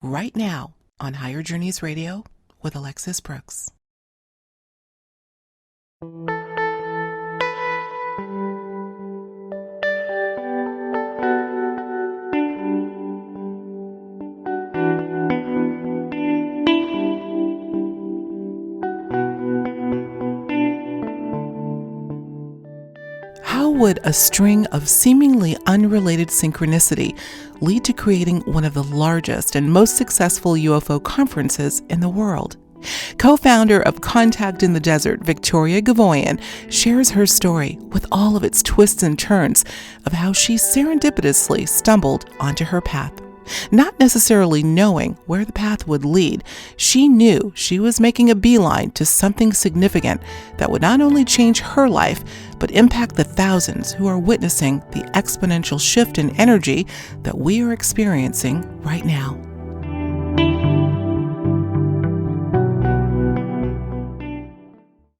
right now on Higher Journeys Radio with Alexis Brooks. How would a string of seemingly unrelated synchronicity lead to creating one of the largest and most successful UFO conferences in the world? Co-founder of Contact in the Desert, Victoria GeVoian, shares her story with all of its twists and turns of how she serendipitously stumbled onto her path. Not necessarily knowing where the path would lead, she knew she was making a beeline to something significant that would not only change her life, but impact the thousands who are witnessing the exponential shift in energy that we are experiencing right now.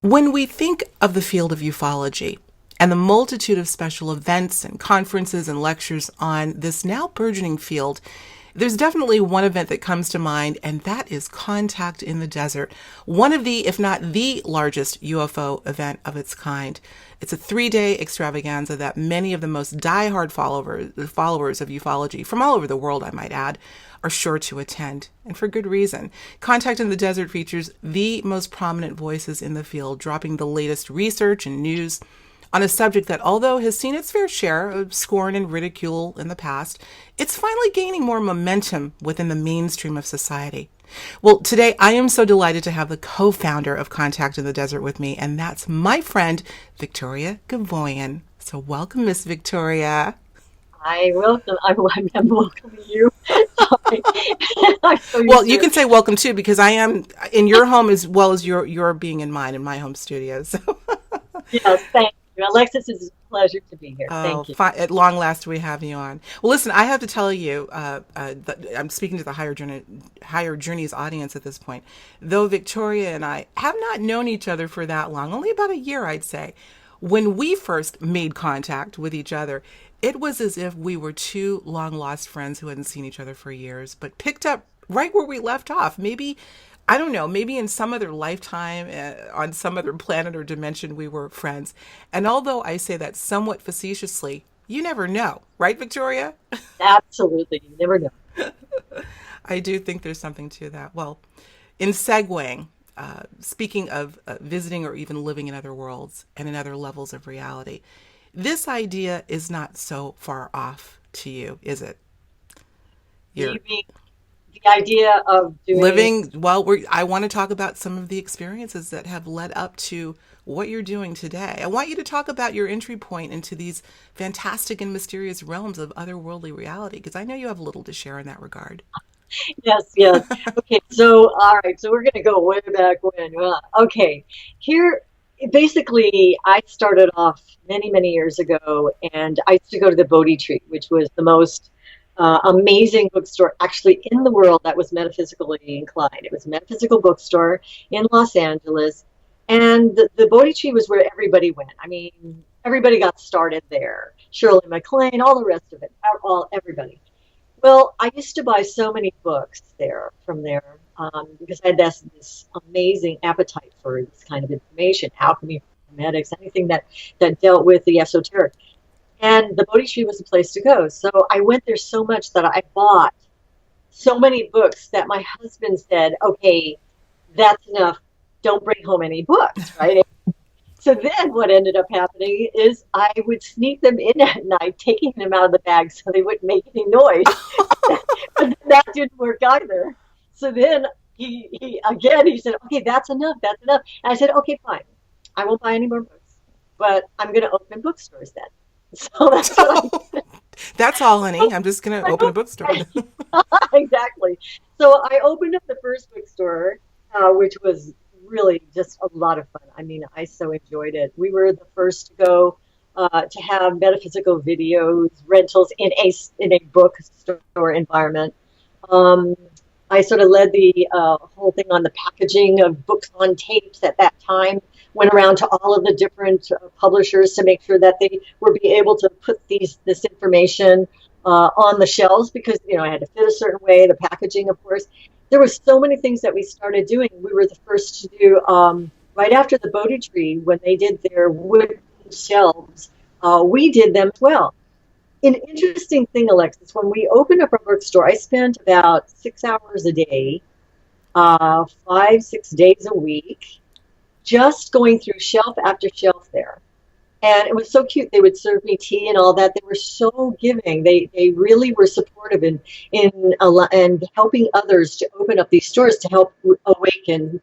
When we think of the field of ufology and the multitude of special events and conferences and lectures on this now burgeoning field, there's definitely one event that comes to mind, and that is Contact in the Desert, one of the, if not the largest UFO event of its kind. It's a 3-day extravaganza that many of the most diehard followers of ufology, from all over the world, I might add, are sure to attend, and for good reason. Contact in the Desert features the most prominent voices in the field, dropping the latest research and news on a subject that, although has seen its fair share of scorn and ridicule in the past, it's finally gaining more momentum within the mainstream of society. Well, today I am so delighted to have the co-founder of Contact in the Desert with me, and that's my friend, Victoria GeVoian. So welcome, Miss Victoria. Hi, welcome. I'm welcoming you. Well, you can say welcome too, because I am in your home as well as you're being in mine, in my home studio. So. Yes, thank you. Alexis, it's a pleasure to be here. Thank you. At long last, we have you on. Well, listen, I have to tell you, I'm speaking to the Higher Journeys audience at this point. Though Victoria and I have not known each other for that long, only about a year, I'd say. When we first made contact with each other, it was as if we were two long-lost friends who hadn't seen each other for years, but picked up right where we left off. Maybe, I don't know, maybe in some other lifetime, on some other planet or dimension, we were friends. And although I say that somewhat facetiously, you never know. Right, Victoria? Absolutely. You never know. I do think there's something to that. Well, in segueing, speaking of visiting or even living in other worlds and in other levels of reality, this idea is not so far off to you, is it? You mean the idea of doing living? Well, I want to talk about some of the experiences that have led up to what you're doing today. I want you to talk about your entry point into these fantastic and mysterious realms of otherworldly reality, because I know you have a little to share in that regard. Yes. Okay, so all right, so we're going to go way back when. Okay, here, basically, I started off many years ago, and I used to go to the Bodhi Tree, which was the most amazing bookstore actually in the world that was metaphysically inclined. It was a metaphysical bookstore in Los Angeles, and the Bodhi Tree was where everybody went. I mean, everybody got started there. Shirley MacLaine, all the rest of it, everybody. Well, I used to buy so many books from there, because I had this amazing appetite for this kind of information, alchemy, hermetics, anything that dealt with the esoteric. And the Bodhi Tree was the place to go. So I went there so much that I bought so many books that my husband said, okay, that's enough. Don't bring home any books, right? So then what ended up happening is I would sneak them in at night, taking them out of the bag so they wouldn't make any noise. But that didn't work either. So then he said, okay, that's enough. And I said, okay, fine. I won't buy any more books, but I'm going to open bookstores then. So that's what I did. That's all, honey. I'm just going to open a bookstore. Exactly. So I opened up the first bookstore, which was really just a lot of fun. I mean, I so enjoyed it. We were the first to go to have metaphysical videos, rentals in a bookstore environment. I sort of led the whole thing on the packaging of books on tapes at that time. Went around to all of the different publishers to make sure that they were be able to put this information on the shelves because, I had to fit a certain way, the packaging, of course. There were so many things that we started doing. We were the first to do, right after the Bodhi tree, when they did their wooden shelves, we did them as well. An interesting thing, Alexis, when we opened up our bookstore, I spent about 6 hours a day, 5, 6 days a week, just going through shelf after shelf there. And it was so cute. They would serve me tea and all that. They were so giving. They really were supportive in helping others to open up these stores to help awaken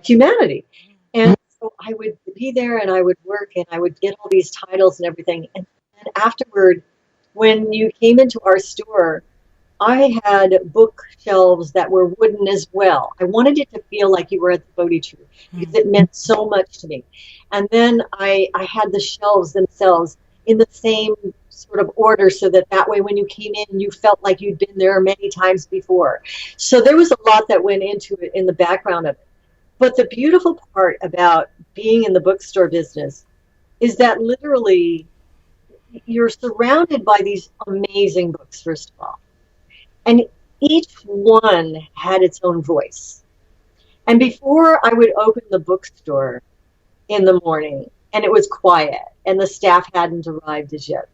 humanity. And so I would be there and I would work and I would get all these titles and everything. And then afterward, when you came into our store, I had bookshelves that were wooden as well. I wanted it to feel like you were at the Bodhi tree because it meant so much to me. And then I had the shelves themselves in the same sort of order so that way when you came in, you felt like you'd been there many times before. So there was a lot that went into it in the background of it. But the beautiful part about being in the bookstore business is that literally you're surrounded by these amazing books, first of all. And each one had its own voice. And before I would open the bookstore in the morning, and it was quiet, and the staff hadn't arrived as yet,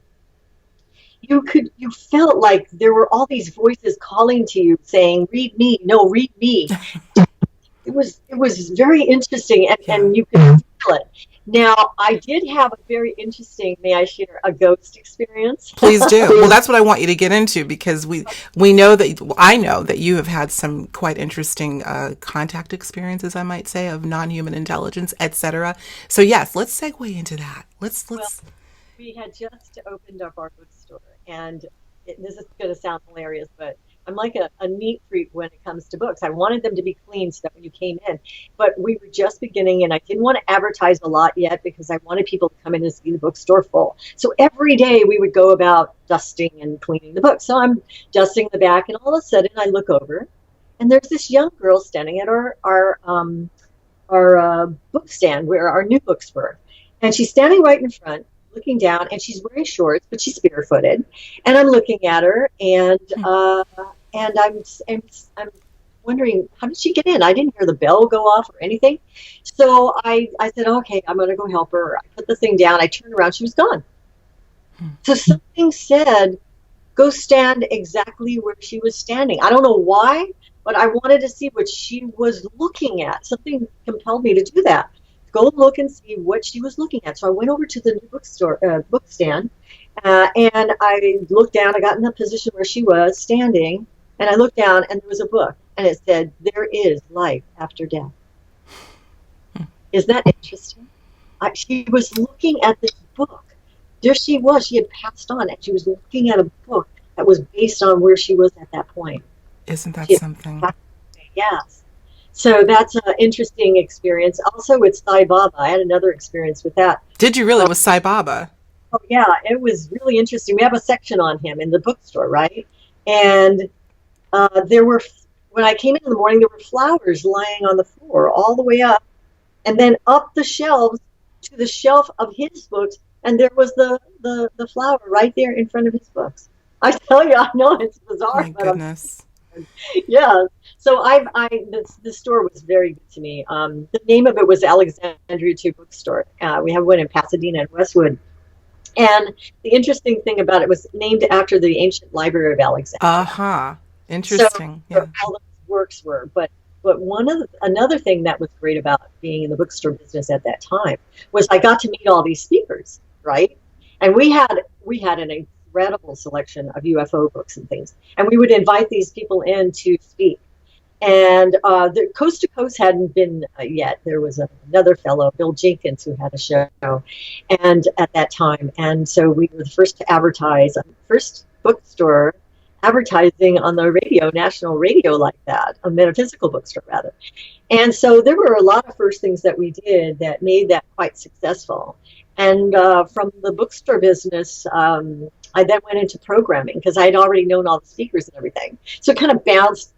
you felt like there were all these voices calling to you, saying, "Read me, no, read me." It was very interesting, and you could feel it. Now, I did have a very interesting, may I share, a ghost experience? Please do. Well, that's what I want you to get into because we know that, I know that you have had some quite interesting contact experiences, I might say, of non-human intelligence, etc. So yes, let's segue into that. Let's. Well, we had just opened up our bookstore, and this is going to sound hilarious, but I'm like a neat freak when it comes to books. I wanted them to be clean so that when you came in, but we were just beginning and I didn't want to advertise a lot yet because I wanted people to come in and see the bookstore full. So every day we would go about dusting and cleaning the books. So I'm dusting the back and all of a sudden I look over and there's this young girl standing at our book stand where our new books were. And she's standing right in front, looking down, and she's wearing shorts, but she's barefooted. And I'm looking at her, and I'm wondering, how did she get in? I didn't hear the bell go off or anything. So I said, okay, I'm going to go help her. I put the thing down. I turned around. She was gone. So something said, go stand exactly where she was standing. I don't know why, but I wanted to see what she was looking at. Something compelled me to do that. Go look and see what she was looking at. So I went over to the new book stand, and I looked down. I got in the position where she was standing, and I looked down, and there was a book, and it said, "There is life after death." Isn't that interesting? She was looking at this book. There she was. She had passed on, and she was looking at a book that was based on where she was at that point. Isn't that something? Yes. So that's an interesting experience. Also with Sai Baba, I had another experience with that. Did you really? With Sai Baba? Oh, yeah. It was really interesting. We have a section on him in the bookstore, right? And when I came in the morning, there were flowers lying on the floor all the way up. And then up the shelves to the shelf of his books. And there was the flower right there in front of his books. I tell you, I know it's bizarre. My goodness. Yeah. So the store was very good to me. The name of it was Alexandria 2 Bookstore. We have one in Pasadena and Westwood. And the interesting thing about it was named after the ancient library of Alexandria. Interesting. So all those works were. But another thing that was great about being in the bookstore business at that time was I got to meet all these speakers, right? And we had an incredible selection of UFO books and things. And we would invite these people in to speak. And the Coast to Coast hadn't been yet. There was another fellow, Bill Jenkins, who had a show and at that time. And so we were the first to advertise, first bookstore advertising on the radio, national radio like that, a metaphysical bookstore rather. And so there were a lot of first things that we did that made that quite successful. And from the bookstore business, I then went into programming because I had already known all the speakers and everything. So it kind of bounced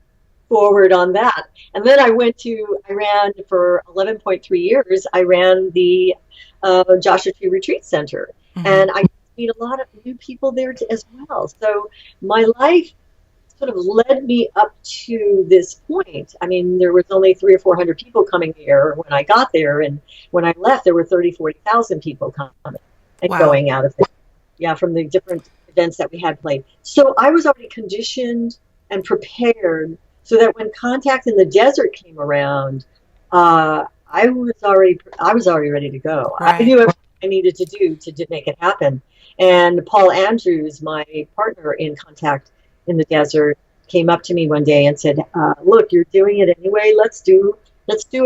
forward on that. And then I ran for 11.3 years, I ran the Joshua Tree Retreat Center. Mm-hmm. And I meet a lot of new people there as well. So my life sort of led me up to this point. I mean, there was only 300 or 400 people coming here when I got there, and when I left, there were 40,000 people coming and Wow. going out of there. Yeah, from the different events that we had played. So I was already conditioned and prepared so that when Contact in the Desert came around, I was already ready to go. I Right. knew everything I needed to do to make it happen. And Paul Andrews, my partner in Contact in the Desert, came up to me one day and said, "Look, you're doing it anyway. Let's do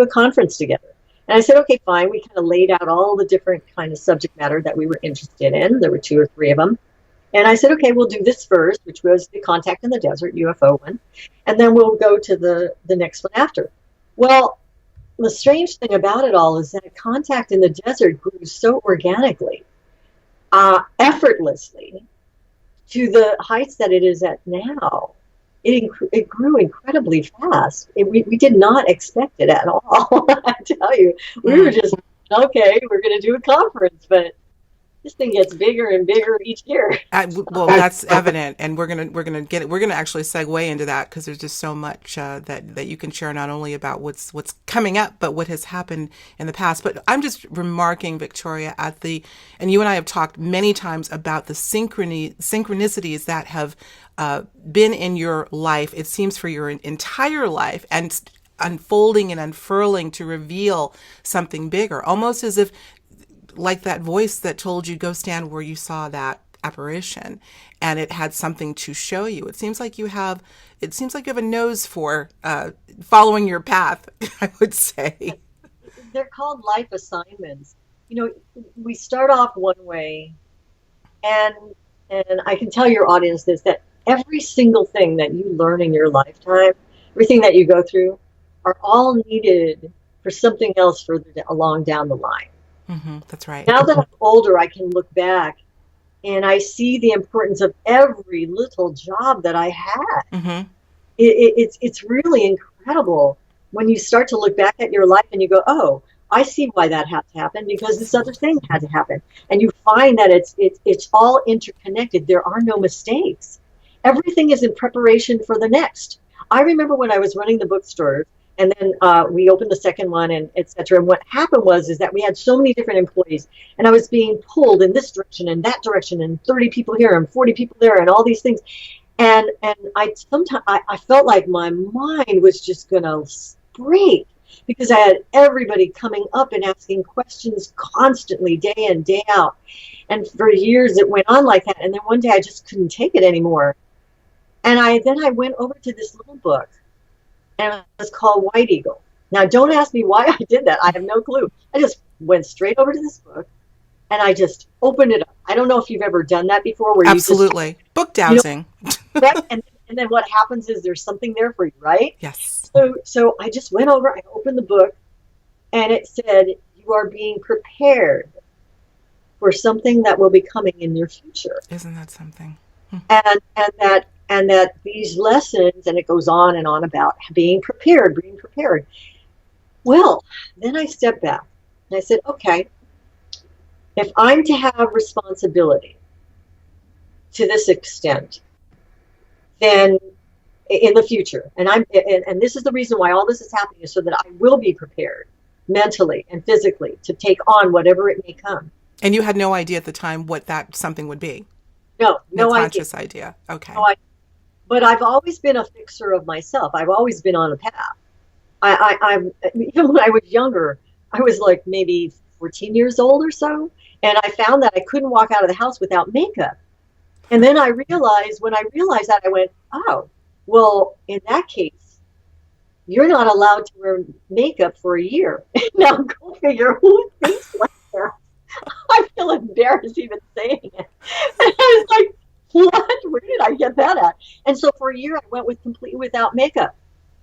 a conference together." And I said, "Okay, fine." We kind of laid out all the different kind of subject matter that we were interested in. There were 2 or 3 of them. And I said, "Okay, we'll do this first," which was the Contact in the Desert UFO one, and then we'll go to the next one after. Well, the strange thing about it all is that Contact in the Desert grew so organically, effortlessly, to the heights that it is at now. It grew incredibly fast. We did not expect it at all. I tell you, we were Mm. just, okay, we're going to do a conference, but this thing gets bigger and bigger each year. Well, that's evident, and we're gonna actually segue into that because there's just so much that you can share not only about what's coming up, but what has happened in the past. But I'm just remarking, Victoria, and you and I have talked many times about the synchronicities that have been in your life. It seems for your entire life, and unfolding and unfurling to reveal something bigger, almost as if like that voice that told you go stand where you saw that apparition, and it had something to show you. It seems like you have a nose for following your path. I would say. They're called life assignments. You know, we start off one way, and I can tell your audience this, that every single thing that you learn in your lifetime, everything that you go through, are all needed for something else further along down the line. That's right. Now that I'm older, I can look back and I see the importance of every little job that I had. Hmm. It's really incredible when you start to look back at your life and you go, "Oh, I see why that had to happen because this other thing had to happen." And you find that it's all interconnected. There are no mistakes. Everything is in preparation for the next. I remember when I was running the bookstore, and then we opened the second one, and etc. And what happened is that we had so many different employees, and I was being pulled in this direction and that direction, and 30 people here and 40 people there, and all these things. And I felt like my mind was just gonna break because I had everybody coming up and asking questions constantly, day in, day out. And for years it went on like that. And then one day I just couldn't take it anymore. And I went over to this little book, and it was called White Eagle. Now, don't ask me why I did that. I have no clue. I just went straight over to this book and I just opened it up. I don't know if you've ever done that before, where Absolutely. Book dowsing. right? And then what happens is there's something there for you, right? Yes. So I just went over, I opened the book, and it said, "You are being prepared for something that will be coming in your future." Isn't that something? And that these lessons, and it goes on and on about being prepared, being prepared. Well, then I stepped back and I said, okay, if I'm to have responsibility to this extent, then in the future, and this is the reason why all this is happening, is so that I will be prepared mentally and physically to take on whatever it may come. And you had no idea at the time what that something would be. No Conscious idea. Okay. No idea. But I've always been a fixer of myself. I've always been on a path. I'm even when I was younger, I was like maybe 14 years old or so, and I found that I couldn't walk out of the house without makeup. And then when I realized that, I went, oh, well, in that case, you're not allowed to wear makeup for a year. Now go figure who thinks like that. I feel embarrassed even saying it. And I was like, what? Where did I get that at? And so for a year, I went completely without makeup.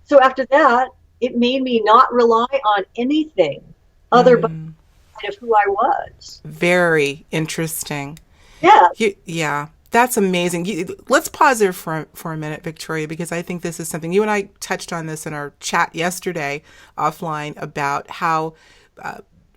So after that, it made me not rely on anything other but of who I was. Very interesting. Yeah. Yeah. That's amazing. Let's pause there for a minute, Victoria, because I think this is something you and I touched on this in our chat yesterday offline about how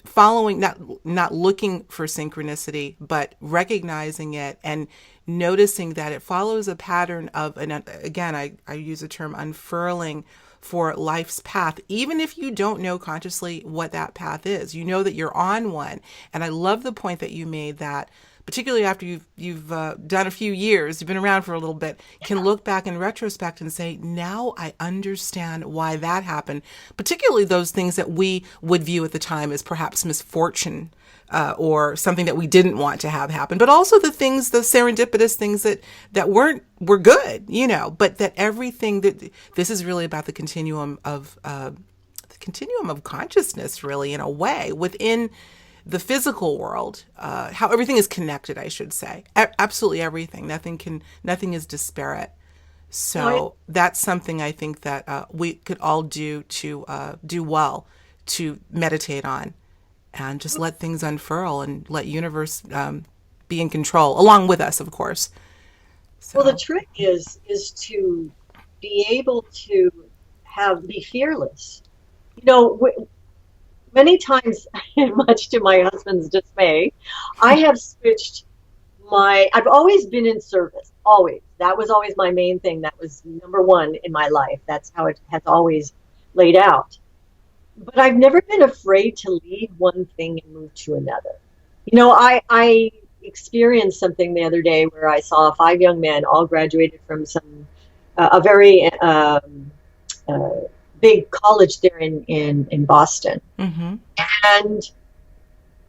following, not looking for synchronicity, but recognizing it and noticing that it follows a pattern of, and again, I use the term unfurling for life's path, even if you don't know consciously what that path is. You know that you're on one. And I love the point that you made, that particularly after you've done a few years, you've been around for a little bit, can look back in retrospect and say, now I understand why that happened. Particularly those things that we would view at the time as perhaps misfortune, or something that we didn't want to have happen, but also the things, the serendipitous things that were good, but that everything that this is really about the continuum of consciousness, really, in a way, within the physical world, how everything is connected, I should say. Absolutely everything. Nothing is disparate. So that's something I think that we could all do to do well, to meditate on, and just let things unfurl and let universe be in control, along with us, of course. So. Well, the trick is to be able to be fearless. Many times, much to my husband's dismay, I have switched I've always been in service, always. That was always my main thing. That was number one in my life. That's how it has always laid out. But I've never been afraid to leave one thing and move to another. I experienced something the other day where I saw 5 young men, all graduated from a very big college there in Boston. Mm-hmm.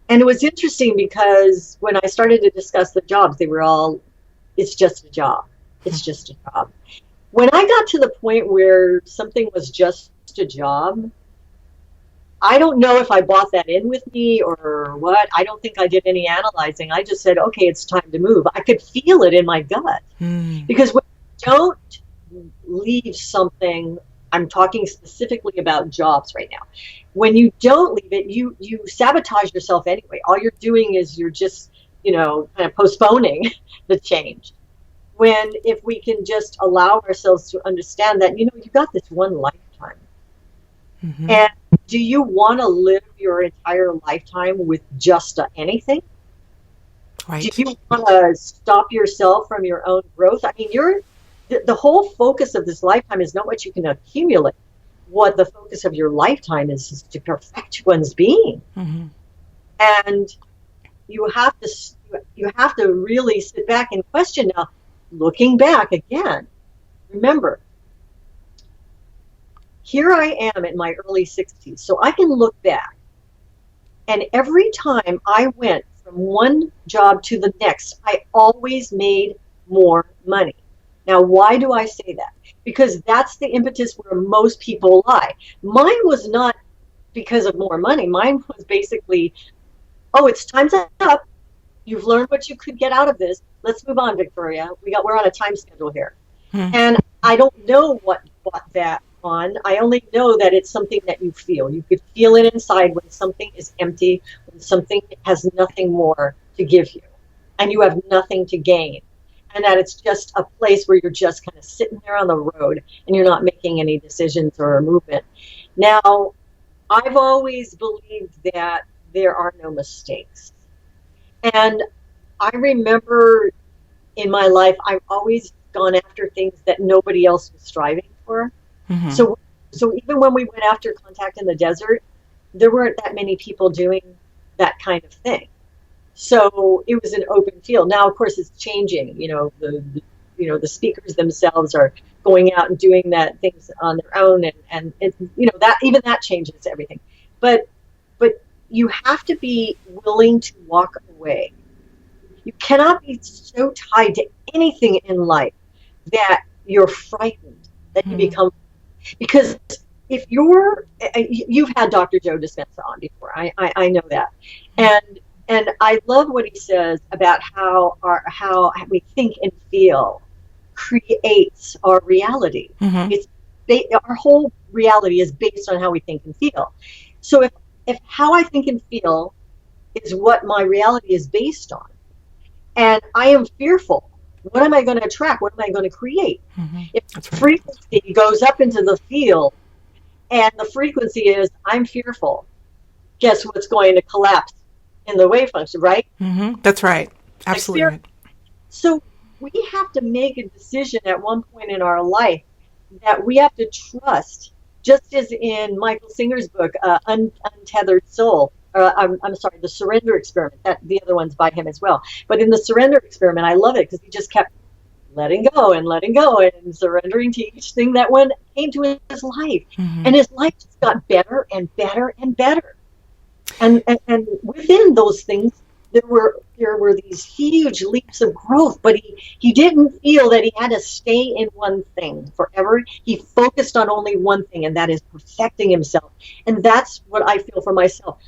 And it was interesting because when I started to discuss the jobs, they were all, it's just a job. It's just a job. When I got to the point where something was just a job, I don't know if I bought that in with me or what. I don't think I did any analyzing. I just said, okay, it's time to move. I could feel it in my gut. Because when you don't leave something, I'm talking specifically about jobs right now. When you don't leave it, you sabotage yourself anyway. All you're doing is you're just, kind of postponing the change. If we can just allow ourselves to understand that, you got this one lifetime. Mm-hmm. And do you want to live your entire lifetime with just anything? Right. Do you want to stop yourself from your own growth? I mean, the whole focus of this lifetime is not what you can accumulate. What the focus of your lifetime is to perfect one's being. Mm-hmm. And you have to really sit back and question now, looking back again. Remember, here I am in my early 60s, so I can look back. And every time I went from one job to the next, I always made more money. Now, why do I say that? Because that's the impetus where most people lie. Mine was not because of more money. Mine was basically, it's time's up. You've learned what you could get out of this. Let's move on, Victoria. We're on a time schedule here. And I don't know what brought that on. I only know that it's something that you feel. You could feel it inside when something is empty, when something has nothing more to give you, and you have nothing to gain. And that it's just a place where you're just kind of sitting there on the road and you're not making any decisions or movement. Now, I've always believed that there are no mistakes. And I remember in my life, I've always gone after things that nobody else was striving for. Mm-hmm. So even when we went after Contact in the Desert, there weren't that many people doing that kind of thing. So it was an open field. Now, of course, it's changing. The speakers themselves are going out and doing that things on their own, and that changes everything. But you have to be willing to walk away. You cannot be so tied to anything in life that you're frightened, that you become, because if you've had Dr. Joe Dispenza on before, I know that, and I love what he says about how we think and feel creates our reality. Mm-hmm. Our whole reality is based on how we think and feel. So if how I think and feel is what my reality is based on, and I am fearful, what am I going to attract? What am I going to create? Mm-hmm. If the frequency goes up into the field, and the frequency is I'm fearful, guess what's going to collapse in the wave function, right? That's right. Absolutely Experience. right. So we have to make a decision at one point in our life that we have to trust, just as in Michael Singer's book, Untethered Soul. I'm sorry, The Surrender Experiment. That the other one's by him as well. But in the Surrender Experiment, I love it because he just kept letting go and surrendering to each thing that one came to his life. And his life just got better and better and better. And within those things, there were these huge leaps of growth, but he didn't feel that he had to stay in one thing forever. He focused on only one thing, and that is perfecting himself. And that's what I feel for myself.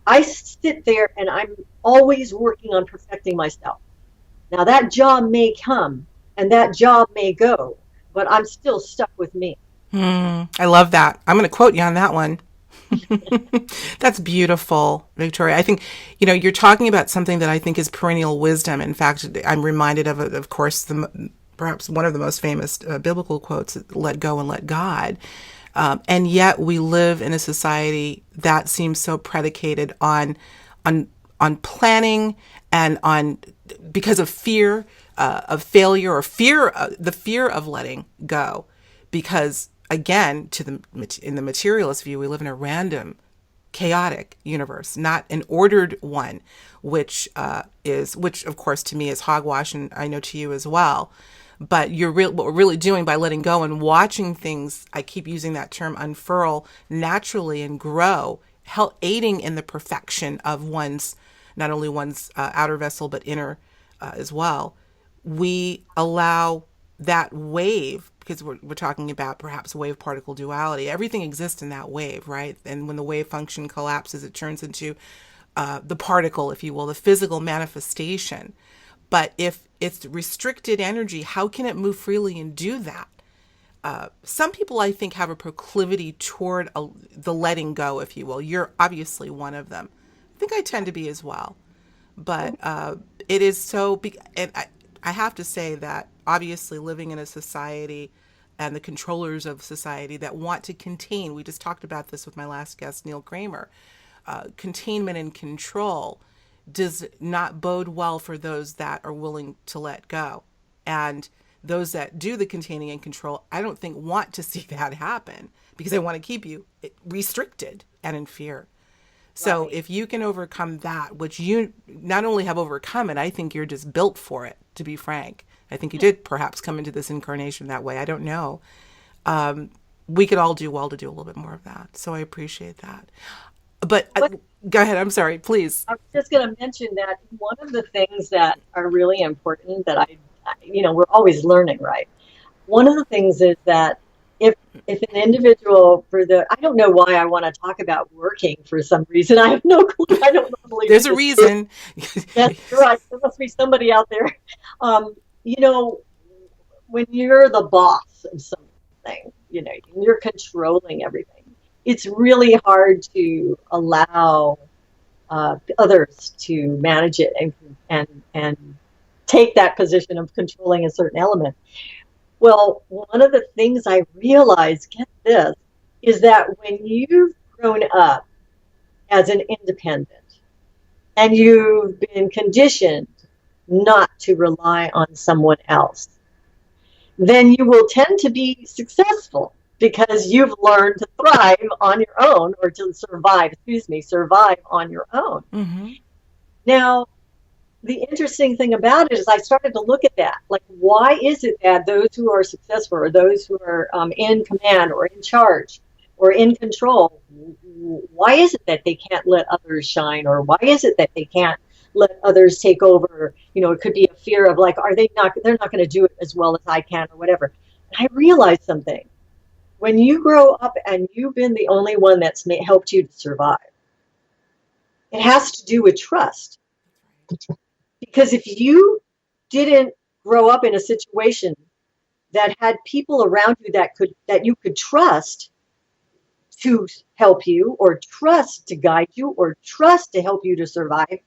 I sit there and I'm always working on perfecting myself. Now that job may come and that job may go, but I'm still stuck with me. I love that. I'm going to quote you on that one. That's beautiful, Victoria. I think, you're talking about something that I think is perennial wisdom. In fact, I'm reminded of course, perhaps one of the most famous biblical quotes, let go and let God. And yet we live in a society that seems so predicated on planning and on, because of fear of failure, or the fear of letting go. Because again, in the materialist view, we live in a random, chaotic universe, not an ordered one, which of course to me is hogwash, and I know to you as well. But what we're really doing by letting go and watching things, I keep using that term, unfurl naturally and grow, aiding in the perfection of not only one's outer vessel, but inner as well. We allow that wave, because we're talking about perhaps wave particle duality. Everything exists in that wave, right? And when the wave function collapses, it turns into the particle, if you will, the physical manifestation. But if it's restricted energy, how can it move freely and do that? Some people, I think, have a proclivity toward the letting go, if you will. You're obviously one of them. I think I tend to be as well. But it is so, and I have to say that obviously living in a society and the controllers of society that want to contain, we just talked about this with my last guest, Neil Kramer, containment and control does not bode well for those that are willing to let go. And those that do the containing and control, I don't think want to see that happen, because they want to keep you restricted and in fear. So if you can overcome that, which you not only have overcome it, I think you're just built for it, to be frank. I think you did perhaps come into this incarnation that way. I don't know. We could all do well to do a little bit more of that. So I appreciate that. But go ahead. I'm sorry, please. I was just going to mention that one of the things that are really important that we're always learning, right? One of the things is that if an individual, I don't know why I want to talk about working for some reason. I have no clue. I don't normally. There's a reason. Yes, right. There must be somebody out there. When you're the boss of something, you're controlling everything. It's really hard to allow others to manage it and take that position of controlling a certain element. Well, one of the things I realized, get this, is that when you've grown up as an independent and you've been conditioned not to rely on someone else, then you will tend to be successful because you've learned to thrive on your own, or to survive on your own. Mm-hmm. Now, the interesting thing about it is I started to look at that. Like, why is it that those who are successful, or those who are in command or in charge or in control, why is it that they can't let others shine? Or why is it that they can't let others take over? It could be a fear of like, they're not going to do it as well as I can, or whatever. And I realized something. When you grow up and you've been the only one that's helped you to survive, it has to do with trust. Because if you didn't grow up in a situation that had people around you that you could trust to help you, or trust to guide you, or trust to help you to survive,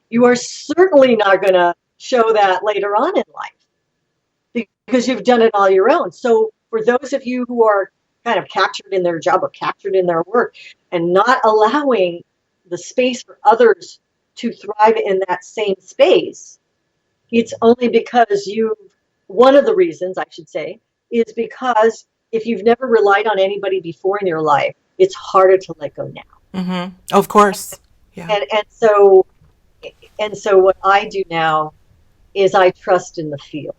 you are certainly not going to show that later on in life, because you've done it all your own. So for those of you who are kind of captured in their job or captured in their work and not allowing the space for others to thrive in that same space, it's only because one of the reasons I should say is because if you've never relied on anybody before in your life, it's harder to let go now. Mm-hmm. Of course. Yeah. And so what I do now is I trust in the field.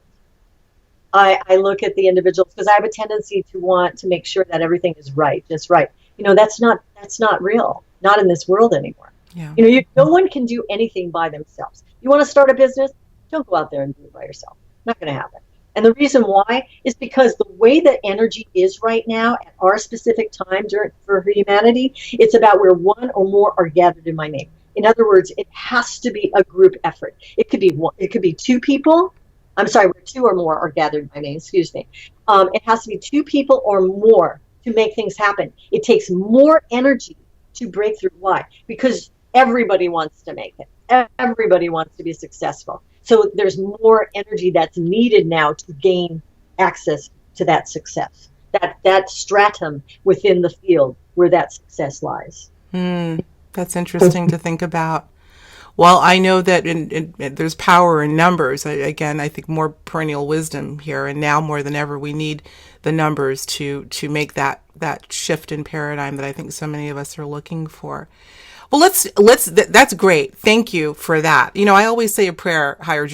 I look at the individuals because I have a tendency to want to make sure that everything is right, just right. That's not real, not in this world anymore. Yeah. No one can do anything by themselves. You want to start a business? Don't go out there and do it by yourself. Not going to happen. And the reason why is because the way that energy is right now at our specific time for humanity, it's about where one or more are gathered in my name. In other words, it has to be a group effort. It could be one, it could be two people. I'm sorry, where two or more are gathered in my name. Excuse me. It has to be two people or more to make things happen. It takes more energy to break through. Why? Because everybody wants to make it. Everybody wants to be successful. So there's more energy that's needed now to gain access to that success, that stratum within the field where that success lies. That's interesting to think about. Well, I know that there's power in numbers. I think more perennial wisdom here, and now more than ever, we need the numbers to make that shift in paradigm that I think so many of us are looking for. Well, that's great. Thank you for that. I always say a prayer, Higher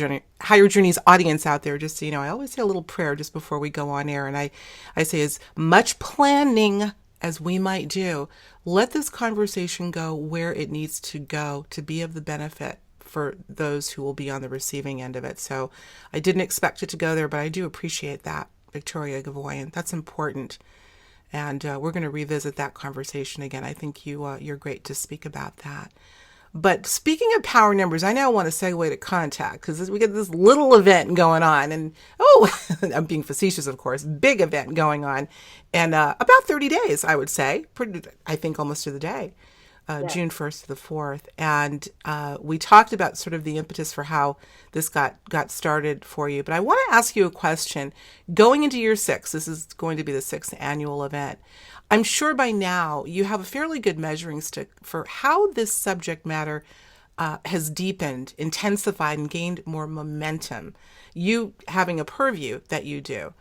Journeys audience out there, just so I always say a little prayer just before we go on air. And I say, as much planning as we might do, let this conversation go where it needs to go to be of the benefit for those who will be on the receiving end of it. So I didn't expect it to go there, but I do appreciate that, Victoria GeVoian. That's important. And we're going to revisit that conversation again. I think you're great to speak about that. But speaking of power numbers, I now want to segue to contact, because we get this little event going on. And, I'm being facetious, of course, big event going on. And about 30 days, I would say, I think almost to the day. June 1st to the 4th. And we talked about sort of the impetus for how this got started for you. But I want to ask you a question. Going into year 6, this is going to be the 6th annual event. I'm sure by now you have a fairly good measuring stick for how this subject matter has deepened, intensified, and gained more momentum. You having a purview that you do.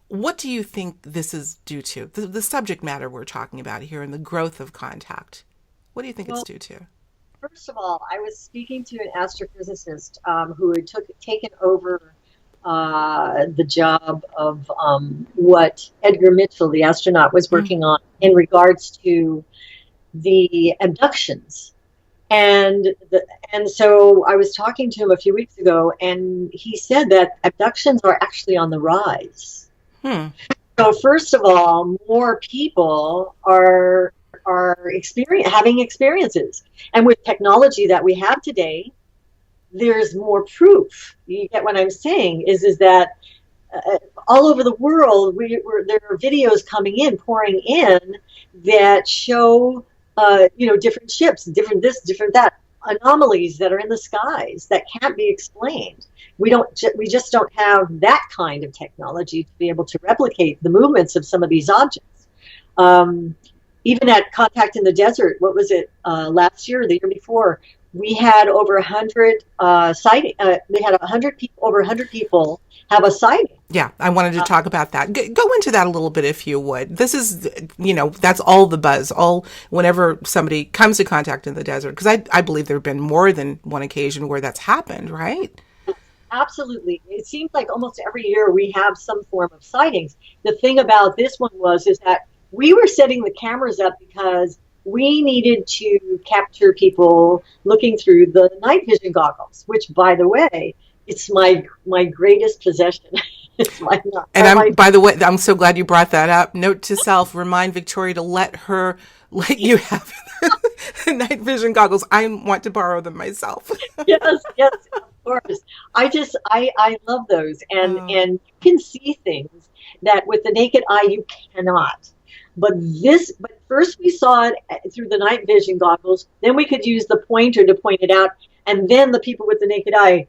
What do you think this is due to? The subject matter we're talking about here and the growth of contact. What do you think it's due to? First of all, I was speaking to an astrophysicist who had taken over the job of what Edgar Mitchell, the astronaut, was working on in regards to the abductions. And so I was talking to him a few weeks ago, and he said that abductions are actually on the rise. So first of all, more people are having experiences, and with technology that we have today, there's more proof. You get what I'm saying? Is that all over the world, there are videos pouring in that show, different ships, different this, different that, anomalies that are in the skies that can't be explained. We just don't have that kind of technology to be able to replicate the movements of some of these objects. Even at Contact in the Desert, what was it, last year or the year before, we had over 100 sighting. They had over 100 people have a sighting. Yeah, I wanted to talk about that. Go into that a little bit, if you would. This is, that's all the buzz. Whenever somebody comes to Contact in the Desert, because I believe there have been more than one occasion where that's happened, right? Absolutely. It seems like almost every year we have some form of sightings. The thing about this one is that we were setting the cameras up because we needed to capture people looking through the night vision goggles, which, by the way, it's my greatest possession. By the way, I'm so glad you brought that up. Note to self: remind Victoria to let you have night vision goggles. I want to borrow them myself. Yes, of course. I love those, and you can see things that with the naked eye you cannot. But first we saw it through the night vision goggles. Then we could use the pointer to point it out, and then the people with the naked eye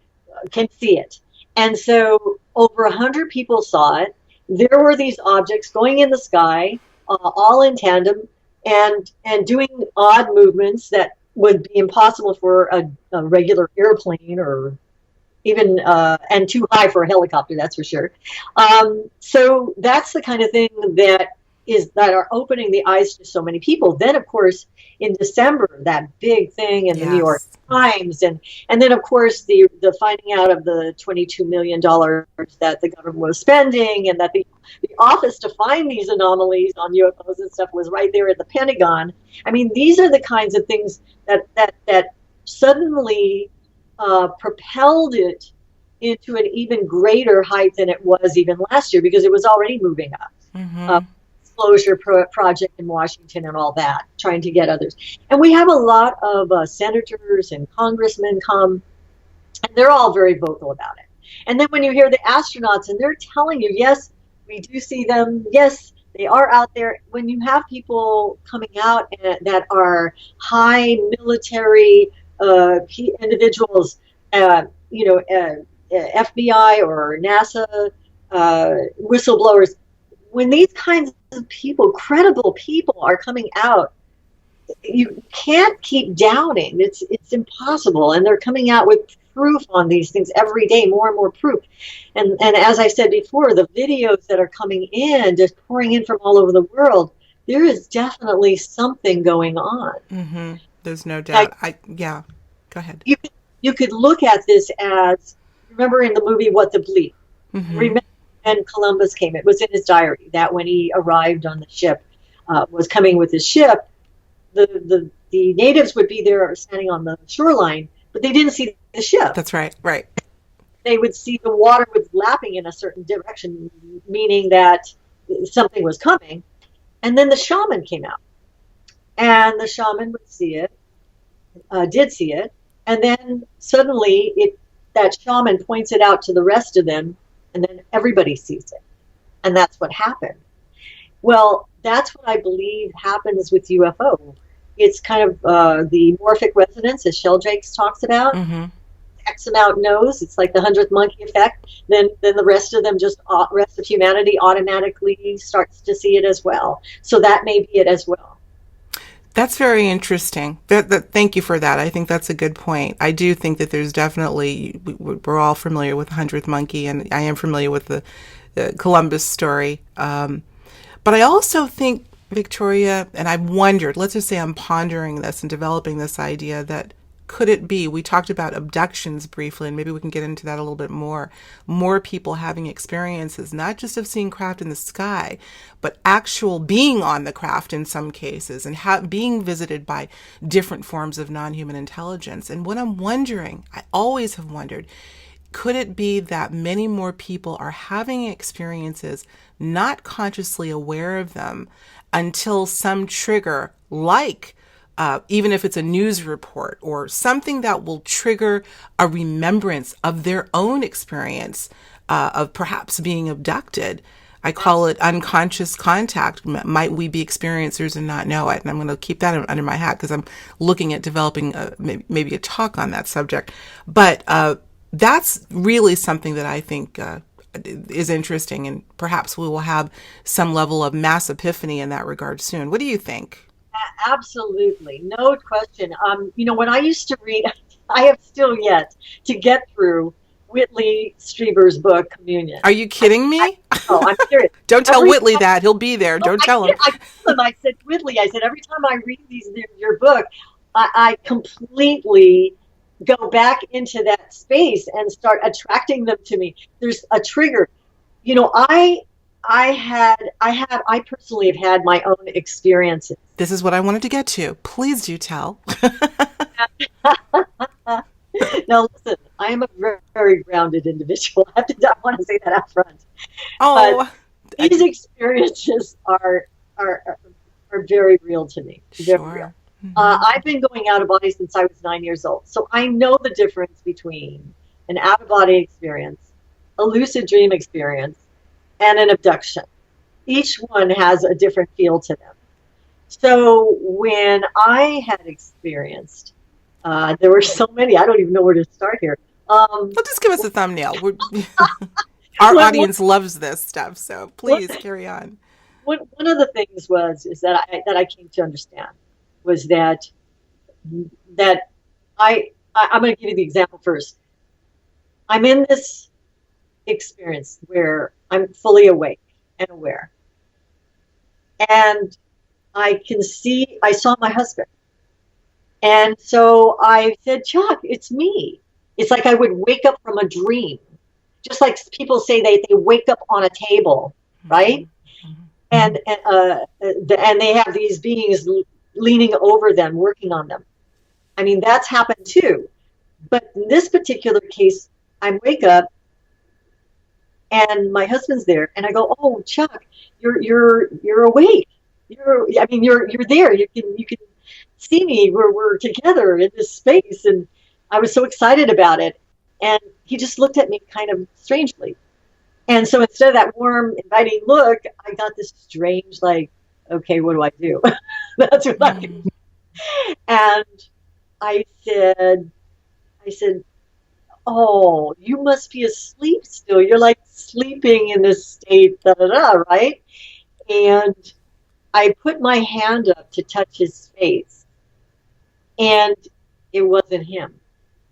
can see it. And so over 100 people saw it. There were these objects going in the sky, all in tandem, and doing odd movements that would be impossible for a regular airplane, or even and too high for a helicopter, that's for sure. So that's the kind of thing that are opening the eyes to so many people. Then, of course, in December, that big thing in the New York Yes. Times, and then, of course, the finding out of the $22 million that the government was spending, and that the office to find these anomalies on UFOs and stuff was right there at the Pentagon. I mean, these are the kinds of things that suddenly propelled it into an even greater height than it was even last year, because it was already moving up. Mm-hmm. Disclosure project in Washington and all that, trying to get others. And we have a lot of senators and congressmen come, and they're all very vocal about it. And then when you hear the astronauts and they're telling you, yes, we do see them, yes, they are out there. When you have people coming out that are high military individuals, FBI or NASA whistleblowers, when these kinds of people, credible people, are coming out, you can't keep doubting. It's impossible. And they're coming out with proof on these things every day, more and more proof. And as I said before, the videos that are coming in, just pouring in from all over the world, there is definitely something going on. Mm-hmm. There's no doubt. Yeah. Go ahead. You could look at this as, remember in the movie What the Bleep? Mm-hmm. Remember when Columbus came, it was in his diary that when he arrived on the ship, was coming with his ship, the natives would be there standing on the shoreline, but they didn't see the ship. That's right. Right. They would see the water was lapping in a certain direction, meaning that something was coming. And then the shaman came out, and the shaman would see it, did see it, and then suddenly that shaman points it out to the rest of them, and then everybody sees it. And that's what happened. Well, that's what I believe happens with UFO. It's kind of the morphic resonance, as Sheldrake talks about. Mm-hmm. X amount knows. It's like the 100th monkey effect. Then the rest of them, rest of humanity automatically starts to see it as well. So that may be it as well. That's very interesting. Thank you for that. I think that's a good point. I do think that there's definitely, we're all familiar with the 100th monkey, and I am familiar with the Columbus story. But I also think, Victoria, and I've wondered, let's just say I'm pondering this and developing this idea that could it be, we talked about abductions briefly, and maybe we can get into that a little bit more people having experiences, not just of seeing craft in the sky, but actual being on the craft in some cases, and being visited by different forms of non-human intelligence. And what I'm wondering, I always have wondered, could it be that many more people are having experiences, not consciously aware of them, until some trigger, like even if it's a news report or something that will trigger a remembrance of their own experience of perhaps being abducted. I call it unconscious contact. Might we be experiencers and not know it? And I'm going to keep that under my hat because I'm looking at developing maybe a talk on that subject. But that's really something that I think is interesting, and perhaps we will have some level of mass epiphany in that regard soon. What do you think? Absolutely, no question. When I used to read, I have still yet to get through Whitley Strieber's book, Communion. Are you kidding me? I'm serious. Don't tell Whitley that. He'll be there. Don't tell him. I said, Whitley, every time I read your book, I completely go back into that space and start attracting them to me. There's a trigger. I personally have had my own experiences. This is what I wanted to get to. Please do tell. Now, listen, I am a very, very grounded individual. I want to say that up front. Oh, but these experiences are very real to me. Very sure. real. I've been going out of body since I was 9 years old. So I know the difference between an out of body experience, a lucid dream experience, and an abduction. Each one has a different feel to them. So when I had experienced, there were so many, I don't even know where to start here. Well, just give us a thumbnail. Our audience loves this stuff, so please carry on. One of the things that I came to understand was that that I'm going to give you the example first. I'm in this experience where I'm fully awake and aware. And I saw my husband. And so I said, Chuck, it's me. It's like I would wake up from a dream. Just like people say they wake up on a table, right? And they have these beings leaning over them, working on them. I mean, that's happened too. But in this particular case, I wake up and my husband's there, and I go, "Oh, Chuck, you're awake. You're there. You can see me. We're together in this space." And I was so excited about it, and he just looked at me kind of strangely. And so instead of that warm, inviting look, I got this strange, like, okay, what do I do? That's what I do. And I said, oh, you must be asleep still. You're like sleeping in this state, da da da, right? And I put my hand up to touch his face, and it wasn't him.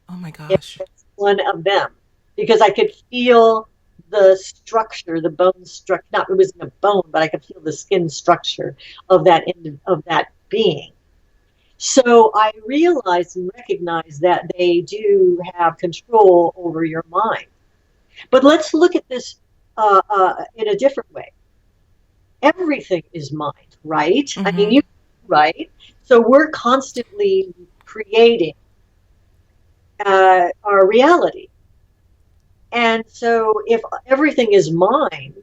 Oh my It gosh. was one of them, because I could feel the structure, the bone structure. Not it wasn't a bone, but I could feel the skin structure of that being. So I realized and recognized that they do have control over your mind. But let's look at this in a different way. Everything is mind, right? I mean, you right. So we're constantly creating our reality. And so if everything is mind,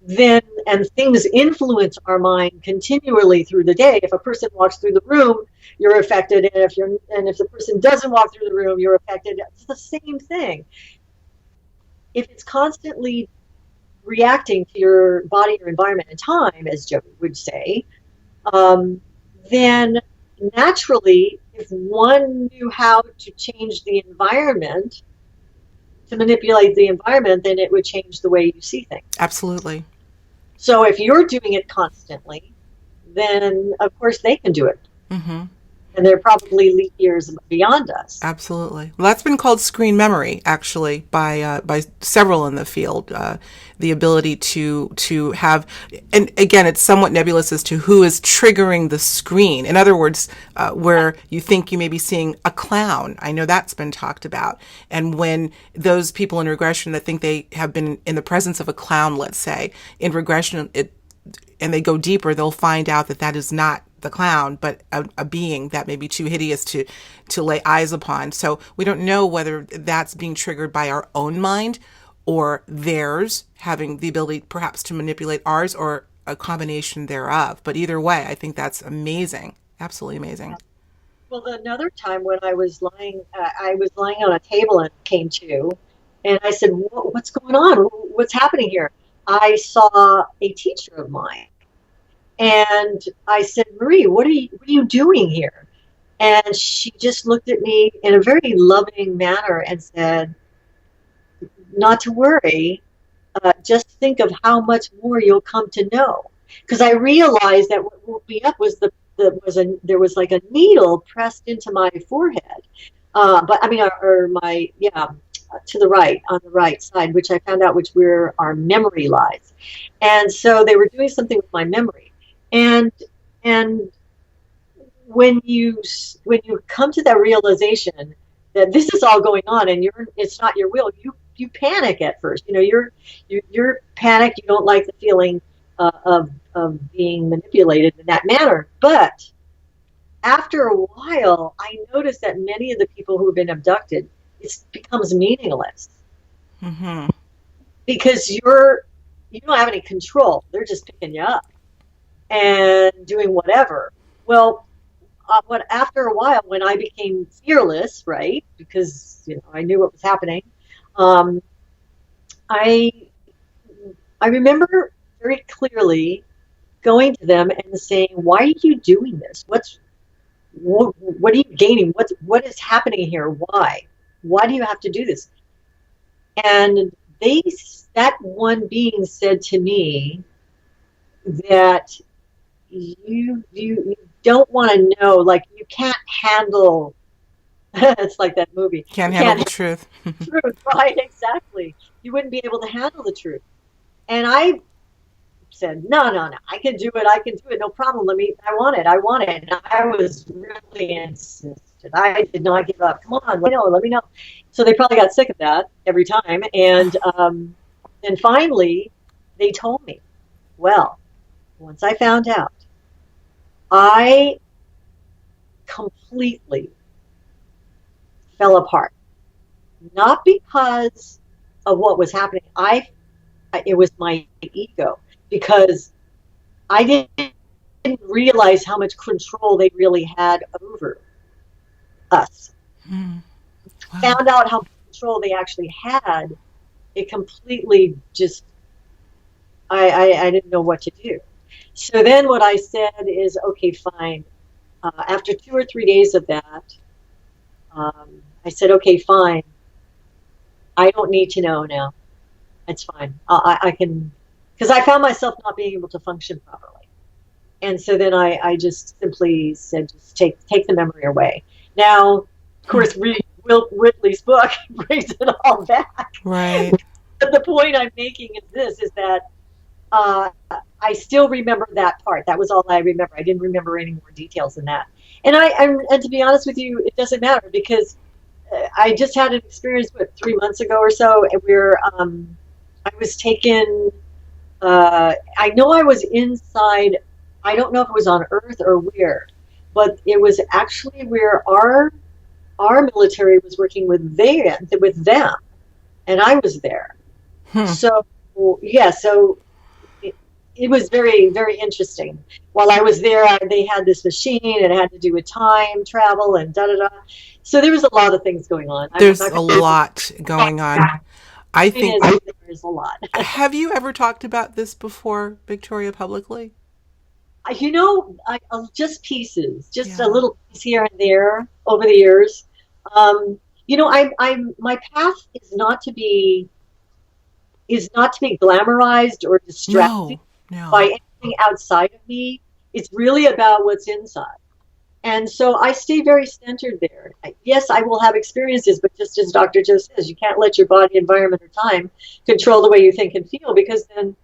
then and things influence our mind continually through the day. If a person walks through the room, you're affected, and if the person doesn't walk through the room, you're affected. It's the same thing. If it's constantly reacting to your body, your environment, and time, as Joe would say, then naturally, if one knew how to change the environment, to manipulate the environment, then it would change the way you see things. Absolutely. So if you're doing it constantly, then of course they can do it. And they're probably leap years beyond us. Absolutely. Well, that's been called screen memory, actually, by several in the field. The ability to have, and again, it's somewhat nebulous as to who is triggering the screen. In other words, where you think you may be seeing a clown. I know that's been talked about. And when those people in regression that think they have been in the presence of a clown, let's say, in regression, and they go deeper, they'll find out that that is not the clown, but a being that may be too hideous to lay eyes upon. So we don't know whether that's being triggered by our own mind or theirs having the ability perhaps to manipulate ours, or a combination thereof. But either way, I think that's amazing. Absolutely amazing. Well, another time when I was lying on a table and came to, and I said, "What's going on? What's happening here?" I saw a teacher of mine. And I said, "Marie, what are you doing here?" And she just looked at me in a very loving manner and said, "Not to worry. Just think of how much more you'll come to know." Because I realized that what woke me up was there was like a needle pressed into my forehead, but I mean, or my to the right, on the right side, which I found out where our memory lies. And so they were doing something with my memory. And when you come to that realization that this is all going on and it's not your will, you panic at first. You know, you're panicked. You don't like the feeling of being manipulated in that manner. But after a while, I noticed that many of the people who have been abducted, it becomes meaningless because you don't have any control. They're just picking you up and doing whatever. Well, after a while, when I became fearless, right, because I knew what was happening, I remember very clearly going to them and saying, "Why are you doing this? What are you gaining? What is happening here? Why do you have to do this?" And that one being said to me that don't want to know, like you can't handle, it's like that movie. You Can't handle can't the handle truth. the truth, right? Exactly. You wouldn't be able to handle the truth. And I said, no, no, no, I can do it. I can do it. No problem. I want it. I want it. And I was really insistent. I did not give up. Come on, let me know. Let me know. So they probably got sick of that every time. And finally, they told me, well, once I found out, I completely fell apart. Not because of what was happening. It was my ego because I didn't realize how much control they really had over us. Hmm. Wow. Found out how much control they actually had. It completely just, I didn't know what to do. So then what I said is, okay, fine. After 2 or 3 days of that, I said, okay, fine. I don't need to know now. It's fine. I can, because I found myself not being able to function properly. And so then I just simply said, just take the memory away. Now, of course, read Will Ripley's book brings it all back. Right. But the point I'm making is this: is that uh, I still remember that part. That was all I remember. I didn't remember any more details than that. And to be honest with you, it doesn't matter because I just had an experience with 3 months ago or so, and I was taken. I know I was inside. I don't know if it was on Earth or where, but it was actually where our military was working with them, and I was there. Hmm. So yeah, so it was very very interesting. While I was there, they had this machine, and it had to do with time travel and da da da. So there was a lot of things going on. I'm There's not a going lot going on. I to think, is there's a lot. have you ever talked about this before, Victoria, publicly? Just pieces, just a Yeah. little piece here and there over the years. Um, my path is not to be glamorized or distracted No, no. by anything outside of me. It's really about what's inside. And so I stay very centered there. Yes, I will have experiences, but just as Dr. Joe says, you can't let your body, environment, or time control the way you think and feel because then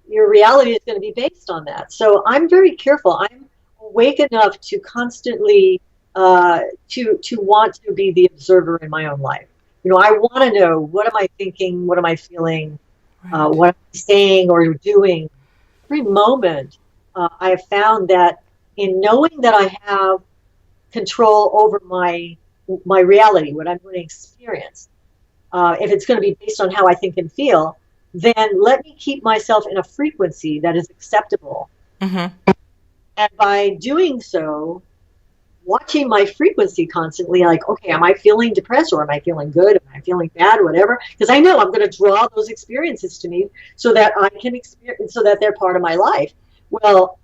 your reality is going to be based on that. So I'm very careful. I'm awake enough to constantly to want to be the observer in my own life. I want to know, what am I thinking, what am I feeling, Right. what am I saying or doing. Every moment, I have found that in knowing that I have control over my reality, what I'm going to experience. If it's going to be based on how I think and feel, then let me keep myself in a frequency that is acceptable. Mm-hmm. And by doing so, watching my frequency constantly, like, okay, am I feeling depressed or am I feeling good? Am I feeling bad? Whatever. Because I know I'm going to draw those experiences to me so that I can experience, so that they're part of my life. Well,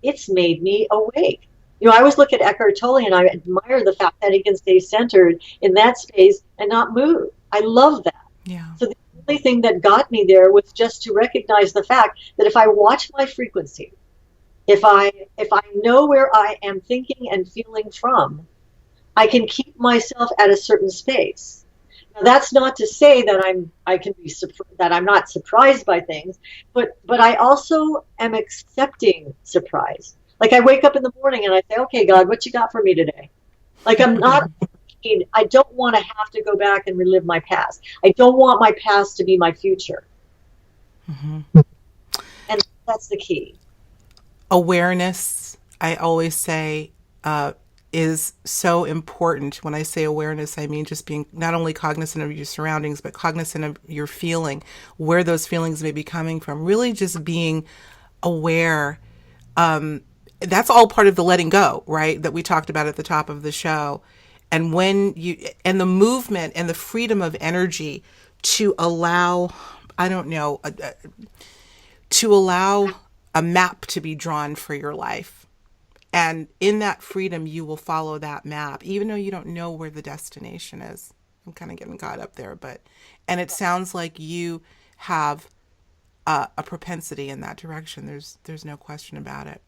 it's made me awake. I always look at Eckhart Tolle and I admire the fact that he can stay centered in that space and not move. I love that. Yeah. So the only thing that got me there was just to recognize the fact that if I watch my frequency, if I know where I am thinking and feeling from, I can keep myself at a certain space. Now, that's not to say that I'm not surprised by things, but I also am accepting surprise. Like I wake up in the morning and I say, "Okay, God, what you got for me today?" Like I'm not. I don't want to have to go back and relive my past. I don't want my past to be my future, Mm-hmm. and that's the key. Awareness, I always say, is so important. When I say awareness, I mean just being not only cognizant of your surroundings, but cognizant of your feeling, where those feelings may be coming from. Really just being aware. That's all part of the letting go, right? That we talked about at the top of the show. And the movement and the freedom of energy to allow, I don't know, to allow a map to be drawn for your life. And in that freedom, you will follow that map, even though you don't know where the destination is. I'm kind of getting caught up there, and it sounds like you have a propensity in that direction. There's no question about it.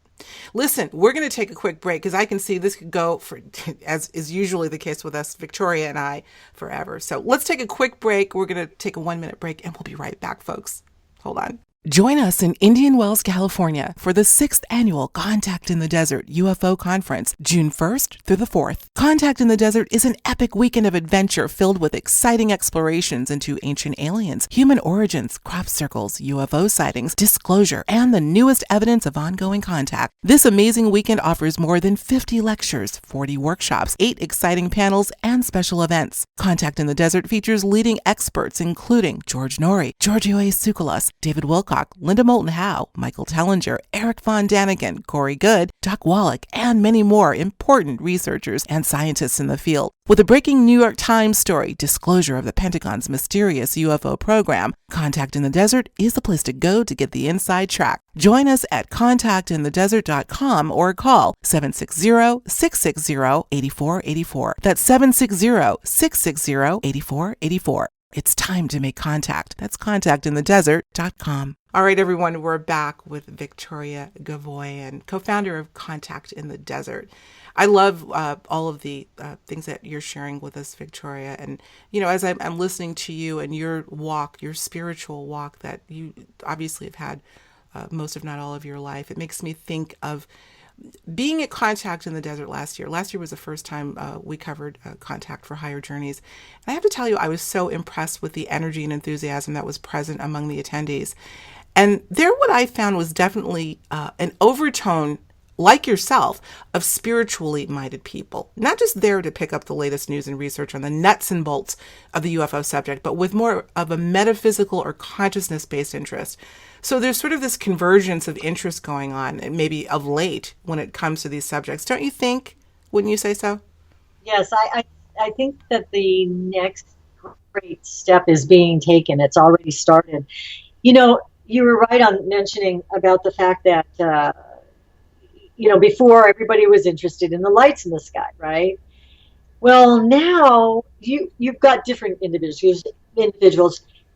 Listen, we're going to take a quick break because I can see this could go for, as is usually the case with us, Victoria and I, forever. So let's take a quick break. We're going to take a 1-minute break and we'll be right back, folks. Hold on. Join us in Indian Wells, California for the 6th annual Contact in the Desert UFO Conference, June 1st through the 4th. Contact in the Desert is an epic weekend of adventure filled with exciting explorations into ancient aliens, human origins, crop circles, UFO sightings, disclosure, and the newest evidence of ongoing contact. This amazing weekend offers more than 50 lectures, 40 workshops, 8 exciting panels, and special events. Contact in the Desert features leading experts including George Norrie, Giorgio A. Tsoukalos, David Wilcock, Linda Moulton Howe, Michael Tellinger, Eric Von Daniken, Corey Good, Doc Wallach, and many more important researchers and scientists in the field. With a breaking New York Times story, disclosure of the Pentagon's mysterious UFO program, Contact in the Desert is the place to go to get the inside track. Join us at contactinthedesert.com or call 760-660-8484. That's 760-660-8484. It's time to make contact. That's contactinthedesert.com. All right, everyone, we're back with Victoria GeVoian, co-founder of Contact in the Desert. I love all of the things that you're sharing with us, Victoria. And, you know, as I'm listening to you and your walk, your spiritual walk that you obviously have had most, if not all, of your life, it makes me think of being at Contact in the Desert last year. Last year was the first time we covered Contact for Higher Journeys. And I have to tell you, I was so impressed with the energy and enthusiasm that was present among the attendees. And there, what I found was definitely an overtone, like yourself, of spiritually minded people. Not just there to pick up the latest news and research on the nuts and bolts of the UFO subject, but with more of a metaphysical or consciousness-based interest. So there's sort of this convergence of interest going on, and maybe of late, when it comes to these subjects. Don't you think? Wouldn't you say so? Yes, I think that the next great step is being taken. It's already started. You know, you were right on mentioning about the fact that, before everybody was interested in the lights in the sky, right? Well, now you've got different individuals.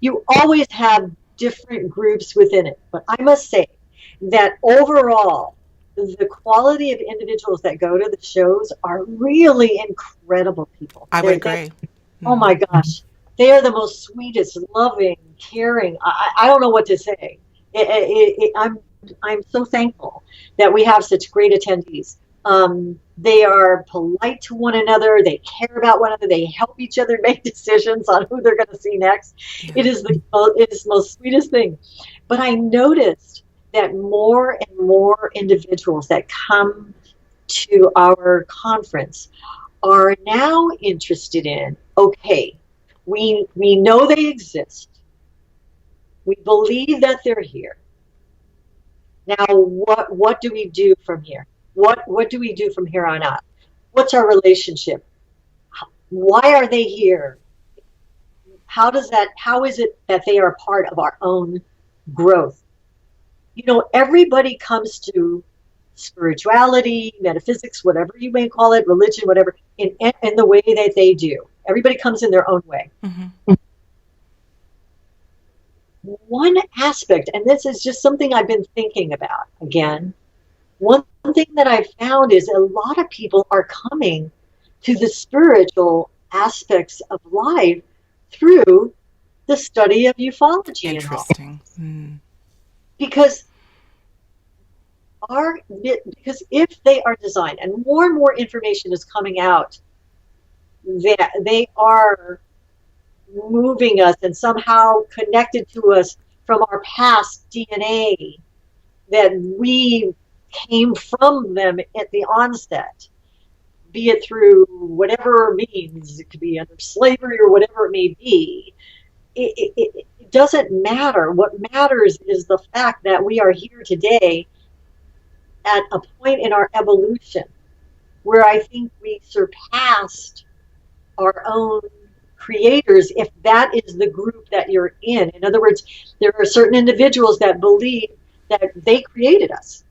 You always have different groups within it. But I must say that overall, the quality of individuals that go to the shows are really incredible people. I would agree. Oh my gosh. They are the most sweetest, loving, caring. I don't know what to say. I'm so thankful that we have such great attendees. They are polite to one another. They care about one another. They help each other make decisions on who they're going to see next. It is the most sweetest thing. But I noticed that more and more individuals that come to our conference are now interested in, okay, we know they exist. We believe that they're here. Now, what do we do from here? What do we do from here on out? What's our relationship? Why are they here? How is it that they are part of our own growth? You know, everybody comes to spirituality, metaphysics, whatever you may call it, religion, whatever, in the way that they do. Everybody comes in their own way. Mm-hmm. One aspect, and this is just something I've been thinking about again, one thing that I've found is a lot of people are coming to the spiritual aspects of life through the study of ufology. Interesting. Because if they are designed, and more information is coming out, that they are moving us and somehow connected to us from our past DNA, that we came from them at the onset, be it through whatever means, it could be under slavery or whatever it may be. It doesn't matter. What matters is the fact that we are here today at a point in our evolution where I think we surpassed our own creators, if that is the group that you're in. In other words, there are certain individuals that believe that they created us.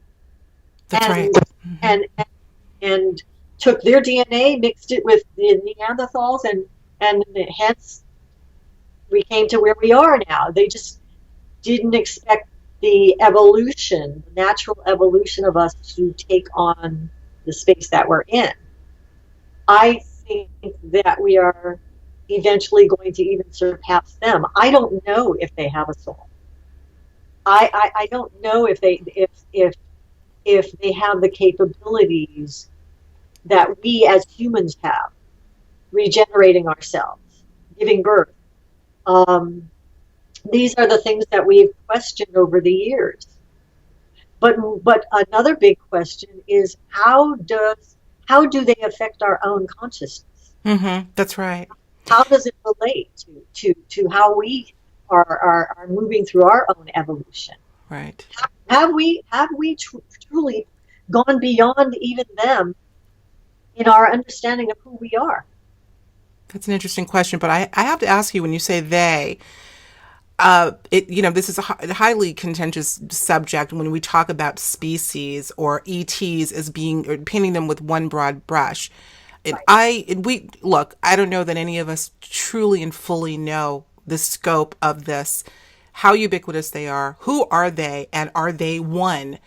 That's right. Mm-hmm. And took their DNA, mixed it with the Neanderthals, and hence we came to where we are now. They just didn't expect the evolution, the natural evolution of us to take on the space that we're in. I think that we are eventually going to even surpass them. I don't know if they have a soul. I don't know if they have the capabilities that we as humans have, regenerating ourselves, giving birth. These are the things that we've questioned over the years. But another big question is how do they affect our own consciousness? That's right. How does it relate to how we are moving through our own evolution? Right. Have we truly gone beyond even them in our understanding of who we are? That's an interesting question, but I have to ask you, when you say they, this is a highly contentious subject when we talk about species or ETs as being, or painting them with one broad brush. And Right. I don't know that any of us truly and fully know the scope of this, how ubiquitous they are, who are they, and are they one?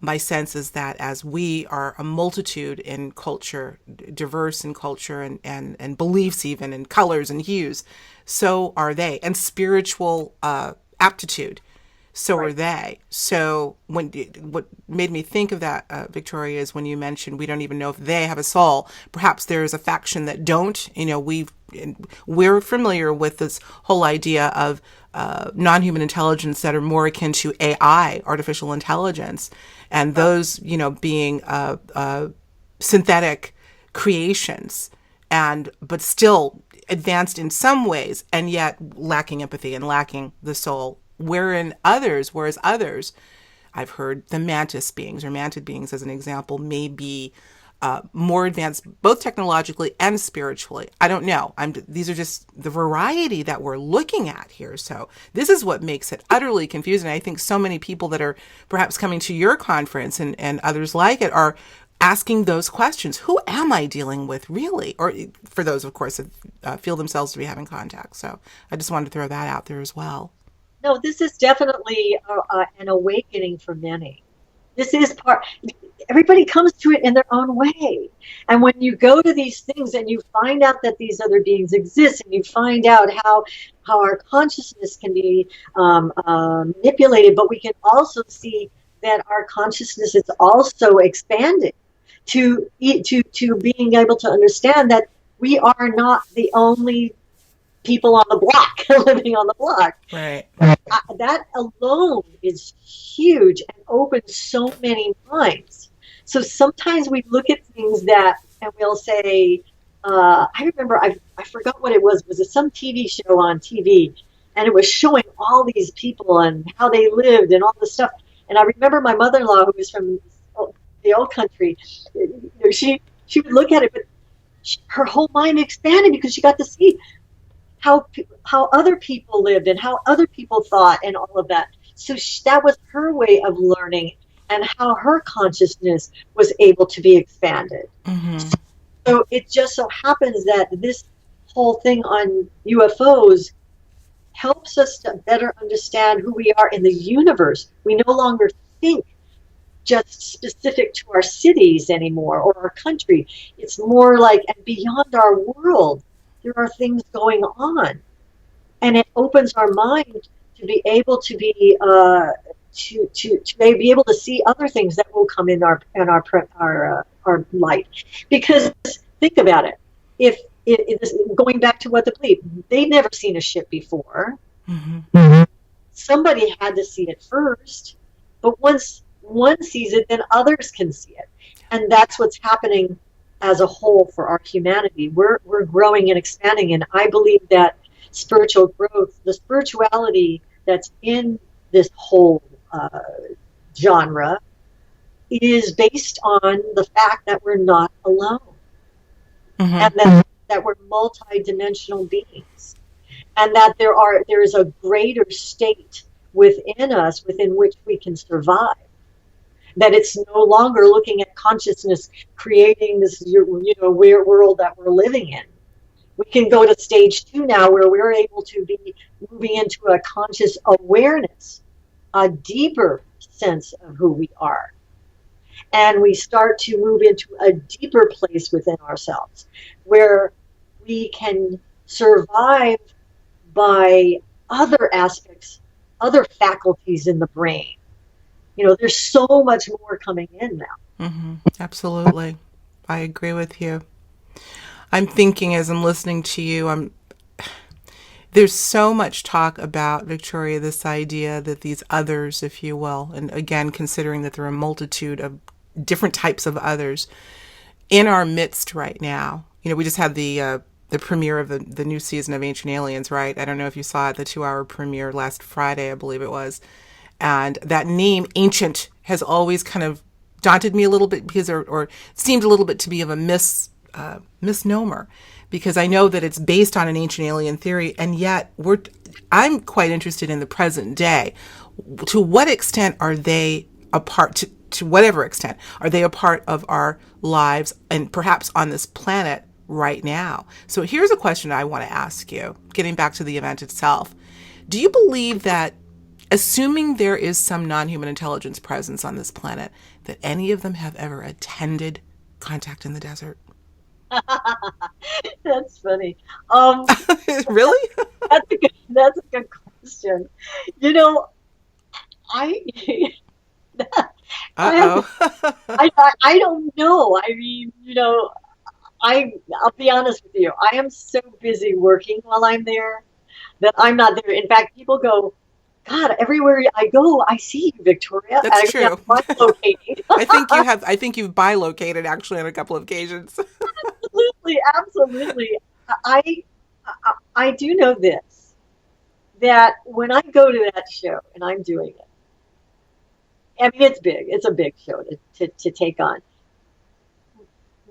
My sense is that as we are a multitude in culture, diverse in culture and beliefs, even in colors and hues, so are they. And spiritual aptitude, so are Right. they. So what made me think of that, Victoria, is when you mentioned we don't even know if they have a soul. Perhaps there is a faction that don't. We're familiar with this whole idea of non-human intelligence that are more akin to AI, artificial intelligence, and Right. those, being synthetic creations, but still advanced in some ways, and yet lacking empathy and lacking the soul. Whereas others, I've heard the mantis beings or mantid beings as an example, may be more advanced both technologically and spiritually. I don't know. These are just the variety that we're looking at here. So this is what makes it utterly confusing. I think so many people that are perhaps coming to your conference and others like it are asking those questions. Who am I dealing with, really? Or for those, of course, that feel themselves to be having contact. So I just wanted to throw that out there as well. No, this is definitely an awakening for many. This is part, everybody comes to it in their own way. And when you go to these things and you find out that these other beings exist, and you find out how our consciousness can be manipulated, but we can also see that our consciousness is also expanding to being able to understand that we are not the only people on the block living on the block. Right. That alone is huge and opens so many minds. So sometimes we look at things and we'll say, I remember, I forgot what it was. Was it some TV show on TV? And it was showing all these people and how they lived and all this stuff. And I remember my mother-in-law, who was from the old country, she would look at it, but her whole mind expanded because she got to see how other people lived and how other people thought and all of that. So that was her way of learning, and how her consciousness was able to be expanded. Mm-hmm. So it just so happens that this whole thing on UFOs helps us to better understand who we are in the universe. We no longer think just specific to our cities anymore or our country. It's more like, and beyond our world, there are things going on, and it opens our mind to be able to be to be able to see other things that will come in our light. Because think about it, if going back to what the belief, they've never seen a ship before. Mm-hmm. Somebody had to see it first, but once one sees it, then others can see it, and that's what's happening as a whole for our humanity. We're growing and expanding, and I believe that spiritual growth, the spirituality that's in this whole genre, is based on the fact that we're not alone, Mm-hmm. and that we're multi-dimensional beings, and that there is a greater state within us within which we can survive. That it's no longer looking at consciousness creating this weird world that we're living in. We can go to stage 2 now, where we're able to be moving into a conscious awareness a deeper sense of who we are. And we start to move into a deeper place within ourselves where we can survive by other aspects, other faculties in the brain. There's so much more coming in now. Absolutely. I agree with you. I'm thinking as I'm listening to you, there's so much talk about, Victoria, this idea that these others, if you will, and again, considering that there are a multitude of different types of others in our midst right now. We just had the premiere of the new season of Ancient Aliens, right? I don't know if you saw it, the 2-hour premiere last Friday, I believe it was. And that name, Ancient, has always kind of daunted me a little bit because, or seemed a little bit to be of a misnomer, because I know that it's based on an ancient alien theory, and yet I'm quite interested in the present day. To what extent are they a part, to whatever extent, are they a part of our lives and perhaps on this planet right now? So here's a question I want to ask you, getting back to the event itself. Do you believe that, assuming there is some non-human intelligence presence on this planet, that any of them have ever attended Contact in the Desert? That's funny. Really? That's a good question. You know, I I have Uh-oh. I don't know. I mean, I'll be honest with you. I am so busy working while I'm there that I'm not there. In fact, people go, God, everywhere I go, I see you, Victoria. That's I true. am locating. I think you've bilocated actually on a couple of occasions. Absolutely, absolutely. I, I do know this, that when I go to that show and I'm doing it, I mean, it's big. It's a big show to take on.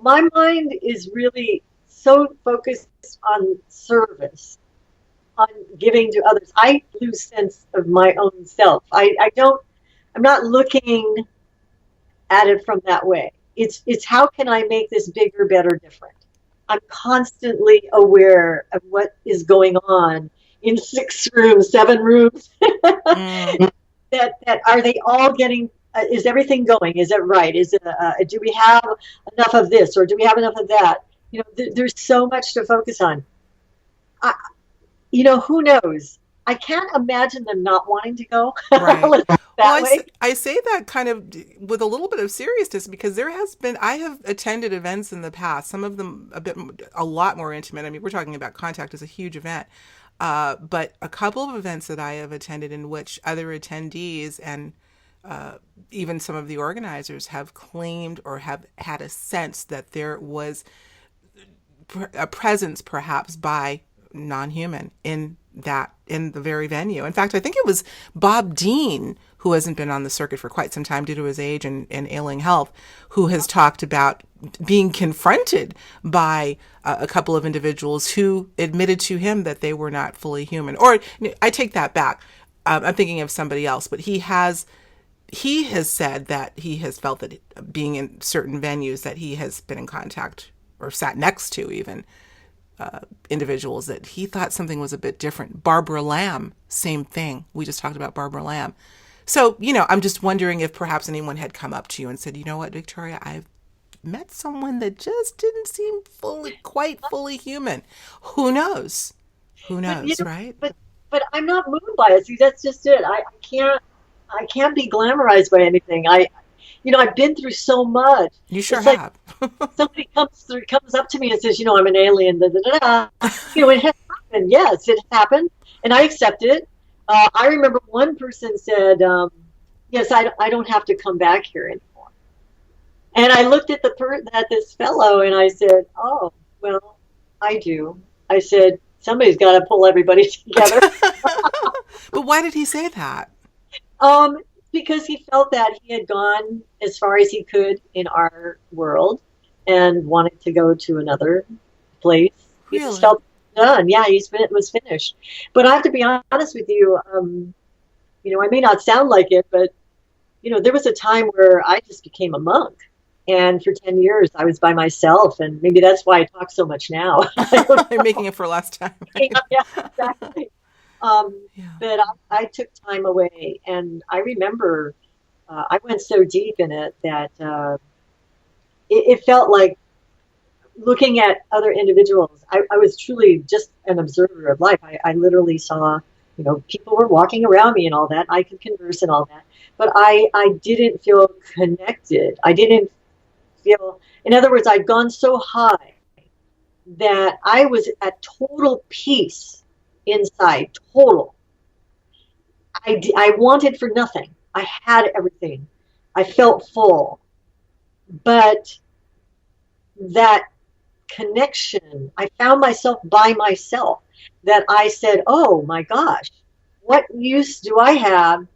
My mind is really so focused on service, on giving to others. I lose sense of my own self. I'm not looking at it from that way. It's how can I make this bigger, better, different? I'm constantly aware of what is going on in 6 rooms, 7 rooms. Mm, That are they all getting? Is everything going? Is it right? Is it? Do we have enough of this, or do we have enough of that? There's so much to focus on. I, who knows? I can't imagine them not wanting to go. right. Let's put it Well, that way. I say that kind of with a little bit of seriousness because I have attended events in the past, some of them a lot more intimate. I mean, we're talking about Contact as a huge event. But a couple of events that I have attended in which other attendees and even some of the organizers have claimed or have had a sense that there was a presence perhaps by non-human in the very venue. In fact, I think it was Bob Dean, who hasn't been on the circuit for quite some time due to his age and ailing health, who has talked about being confronted by a couple of individuals who admitted to him that they were not fully human. Or I take that back. I'm thinking of somebody else, but he has said that he has felt that being in certain venues that he has been in contact or sat next to even individuals that he thought something was a bit different. Barbara Lamb, same thing. We just talked about Barbara Lamb. So, I'm just wondering if perhaps anyone had come up to you and said, you know what, Victoria, I've met someone that just didn't seem quite fully human. Who knows? Who But knows, right? but I'm not moved by it. See, that's just it. I can't be glamorized by anything. I've been through so much. You sure It's like have. somebody comes up to me and says, I'm an alien. Da, da, da, da. It has happened. Yes, it happened, and I accept it. I remember one person said, "Yes, I don't have to come back here anymore." And I looked at at this fellow, and I said, "Oh, well, I do." I said, "Somebody's got to pull everybody together." But why did he say that? Um, because he felt that he had gone as far as he could in our world and wanted to go to another place. He just Really? felt done. Yeah, it was finished. But I have to be honest with you. I may not sound like it, but there was a time where I just became a monk. And for 10 years, I was by myself. And maybe that's why I talk so much now. I don't You're making it for last time. know. Yeah, exactly. Yeah. But I took time away, and I remember I went so deep in it that it felt like looking at other individuals. I was truly just an observer of life. I literally saw, people were walking around me and all that. I could converse and all that, but I didn't feel connected. I didn't feel, in other words, I'd gone so high that I was at total peace inside, total. I wanted for nothing. I had everything. I felt full. But that connection, I found myself by myself, that I said, oh my gosh, what use do I have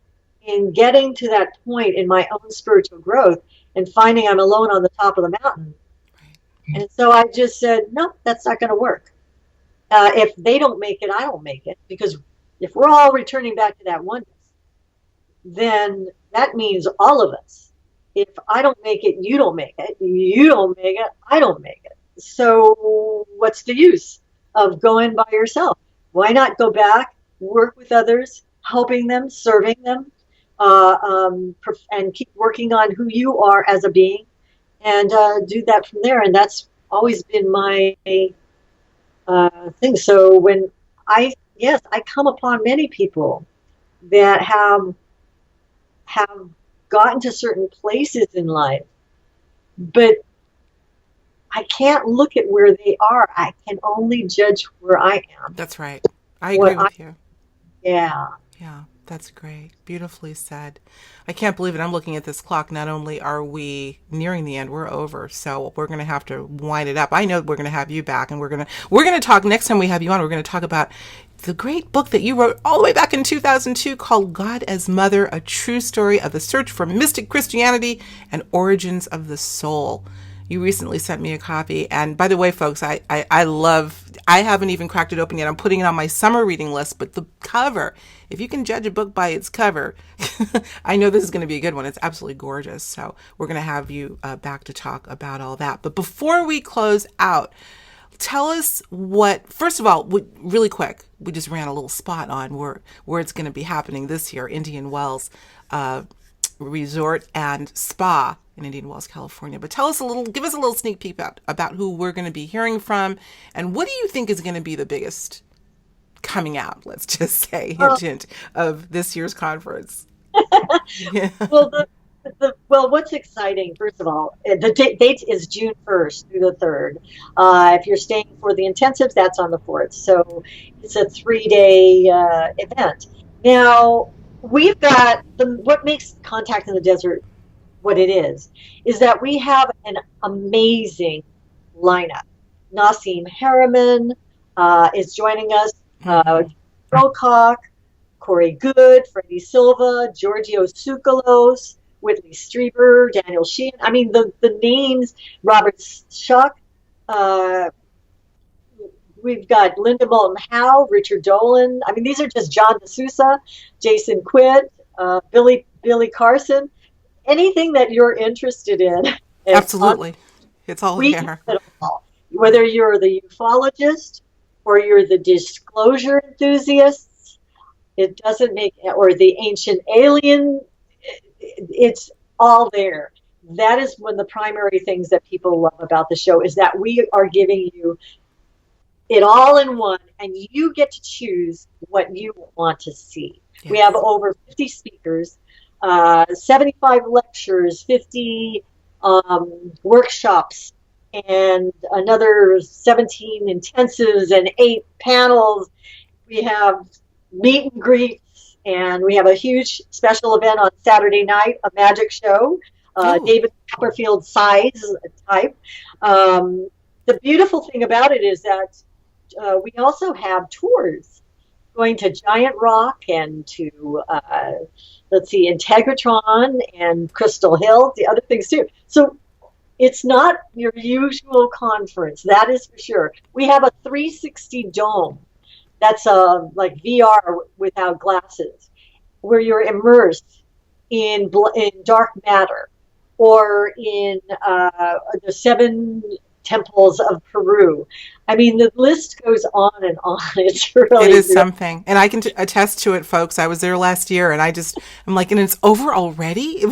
in getting to that point in my own spiritual growth and finding I'm alone on the top of the mountain? And so I just said, no, that's not going to work. If they don't make it, I don't make it. Because if we're all returning back to that oneness, then that means all of us. If I don't make it, you don't make it. You don't make it, I don't make it. So what's the use of going by yourself? Why not go back, work with others, helping them, serving them, and keep working on who you are as a being, and do that from there. And that's always been my thing. So when yes, I come upon many people that have gotten to certain places in life, but I can't look at where they are. I can only judge where I am. That's right. I agree What I, with you. yeah. Yeah, that's great. Beautifully said. I can't believe it. I'm looking at this clock. Not only are we nearing the end, we're over. So we're going to have to wind it up. I know we're going to have you back, and we're going to talk next time we have you on. We're going to talk about the great book that you wrote all the way back in 2002 called God as Mother, a true story of the search for mystic Christianity and origins of the soul. You recently sent me a copy. And by the way, folks, I haven't even cracked it open yet. I'm putting it on my summer reading list, but the cover, if you can judge a book by its cover, I know this is going to be a good one. It's absolutely gorgeous. So we're going to have you back to talk about all that. But before we close out, tell us first of all, really quick, we just ran a little spot on where it's going to be happening this year, Indian Wells Resort and Spa in Indian Wells, California. But give us a little sneak peek about who we're going to be hearing from, and what do you think is going to be the biggest coming out, let's just say, hint of this year's conference? Yeah. Well, what's exciting, first of all, the date is June 1st through the 3rd. If you're staying for the intensives, that's on the 4th. So it's a 3-day event. Now, we've got what makes Contact in the Desert what it is that we have an amazing lineup. Nassim Harriman is joining us, Wilcock, Corey Good, Freddie Silva, Giorgio Tsoukalos, Whitley Strieber, Daniel Sheehan. I mean, the names, Robert Schuck. We've got Linda Moulton Howe, Richard Dolan. I mean, these are just John D'Souza, Jason Quidd, Billy Carson. Anything that you're interested in. Absolutely. It's all there. Whether you're the ufologist or you're the disclosure enthusiasts, it doesn't make, or the ancient alien, it's all there. That is one of the primary things that people love about the show, is that we are giving you it all in one, and you get to choose what you want to see. Yes. We have over 50 speakers, 75 lectures, 50 workshops, and another 17 intensives and 8 panels. We have meet and greets, and we have a huge special event on Saturday night, a magic show, David Copperfield size type. The beautiful thing about it is that we also have tours going to Giant Rock and to, Integratron and Crystal Hill, the other things too. So it's not your usual conference, that is for sure. We have a 360 dome. That's like VR without glasses, where you're immersed in dark matter, or in the 7 temples of Peru. I mean, the list goes on and on. It's It really, is really, something. And I can attest to it, folks. I was there last year and I'm like, and it's over already?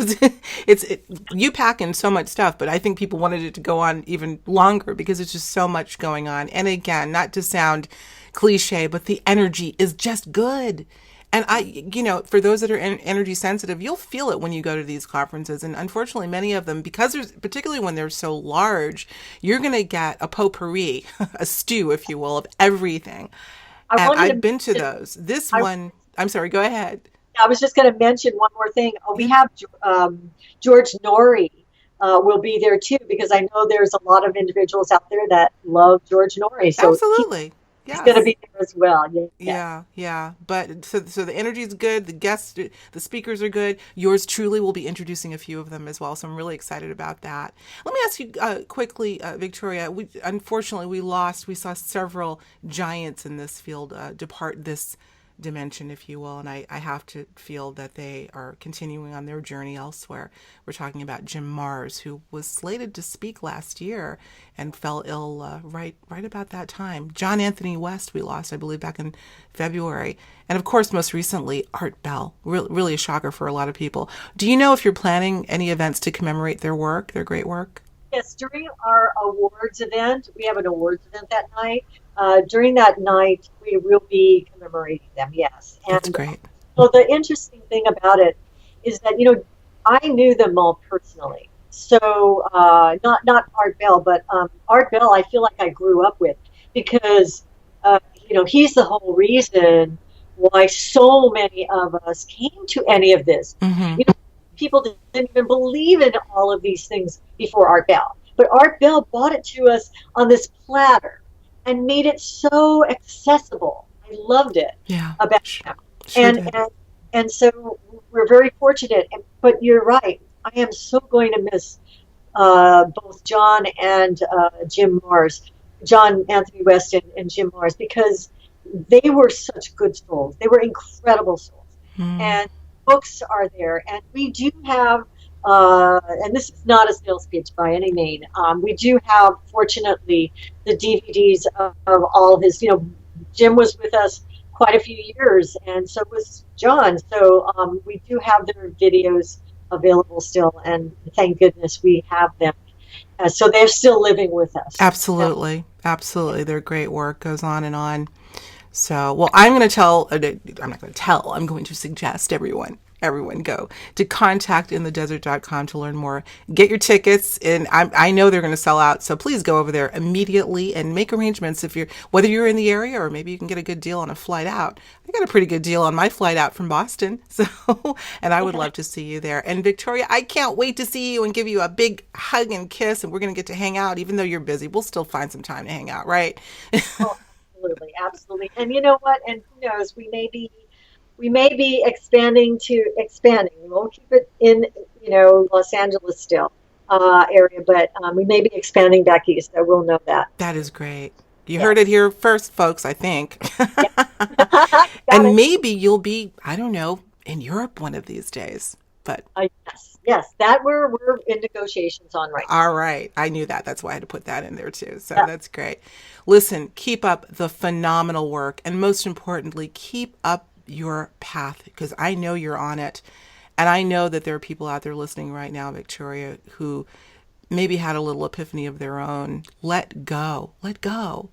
You pack in so much stuff, but I think people wanted it to go on even longer because it's just so much going on. And again, not to sound cliche, but the energy is just good. And for those that are energy sensitive, you'll feel it when you go to these conferences. And unfortunately, many of them, because particularly when they're so large, you're going to get a potpourri, a stew, if you will, of everything. I And wanted I've to been to those. This I, one, I'm sorry, go ahead. I was just going to mention one more thing. We Yeah, have George Norrie will be there too, because I know there's a lot of individuals out there that love George Norrie. So absolutely. he's going to Yes. be there as well. Yes. Yeah, yeah. But so the energy is good. The guests, the speakers are good. Yours truly will be introducing a few of them as well. So I'm really excited about that. Let me ask you quickly, Victoria. Unfortunately, we saw several giants in this field depart this dimension, if you will, and I have to feel that they are continuing on their journey elsewhere. We're talking about Jim Mars, who was slated to speak last year and fell ill right about that time. John Anthony West we lost, I believe, back in February. And of course, most recently, Art Bell. Really a shocker for a lot of people. Do you know if you're planning any events to commemorate their work, their great work? Yes, during our awards event, we have an awards event that night. During that night, we will be commemorating them, yes. That's And great. so the interesting thing about it is that, I knew them all personally. So not Art Bell, but Art Bell, I feel like I grew up with because, he's the whole reason why so many of us came to any of this. Mm-hmm. People didn't even believe in all of these things before Art Bell. But Art Bell brought it to us on this platter and made it so accessible. I loved it Yeah, about sure, him. sure And, did. and so we're very fortunate. But you're right. I am so going to miss both John and Jim Mars, John Anthony West and Jim Mars, because they were such good souls. They were incredible souls. Mm. And books are there. And we do have, and this is not a sales pitch by any means, we do have, fortunately, the DVDs of all of his, Jim was with us quite a few years, and so was John. So we do have their videos available still, and thank goodness we have them. So they're still living with us. Absolutely. Absolutely. Their great work goes on and on. So, well, I'm going to tell, I'm not going to tell, I'm going to suggest everyone go to contactinthedesert.com to learn more. Get your tickets, and I know they're going to sell out, so please go over there immediately and make arrangements whether you're in the area or maybe you can get a good deal on a flight out. I got a pretty good deal on my flight out from Boston, so, and I would love to see you there. And Victoria, I can't wait to see you and give you a big hug and kiss, and we're going to get to hang out, even though you're busy. We'll still find some time to hang out, right? Oh, absolutely, absolutely. And you know what? And who knows? We may be expanding. We won't keep it in, Los Angeles still area, but we may be expanding back east. I will know that. That is great. You heard it Yes. here first, folks, I think. Yeah. Got And it. maybe you'll be, I don't know, in Europe one of these days. But Yes, yes. That we're in negotiations on right all right, I knew that. That's why I had to put that in there too. So now. that's great. Listen, keep up the phenomenal work. And most importantly, keep up your path because I know you're on it. And I know that there are people out there listening right now, Victoria, who maybe had a little epiphany of their own. Let go. Let go.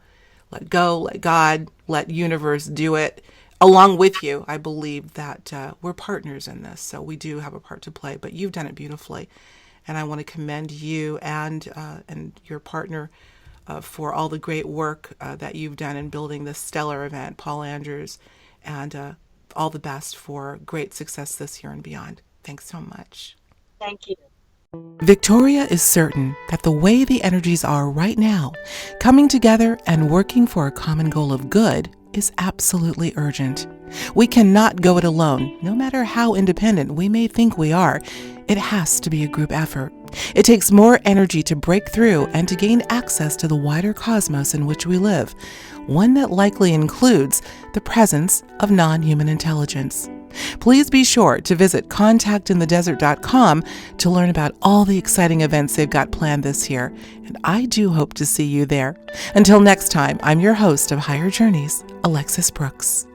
Let go. Let God. Let universe do it. Along with you, I believe that we're partners in this. So we do have a part to play. But you've done it beautifully. And I want to commend you and your partner for all the great work that you've done in building this stellar event, Paul Andrews, and all the best for great success this year and beyond. Thanks so much. Thank you. Victoria is certain that the way the energies are right now, coming together and working for a common goal of good, is absolutely urgent. We cannot go it alone, no matter how independent we may think we are. It has to be a group effort. It takes more energy to break through and to gain access to the wider cosmos in which we live, one that likely includes the presence of non-human intelligence. Please be sure to visit contactinthedesert.com to learn about all the exciting events they've got planned this year. And I do hope to see you there. Until next time, I'm your host of Higher Journeys, Alexis Brooks.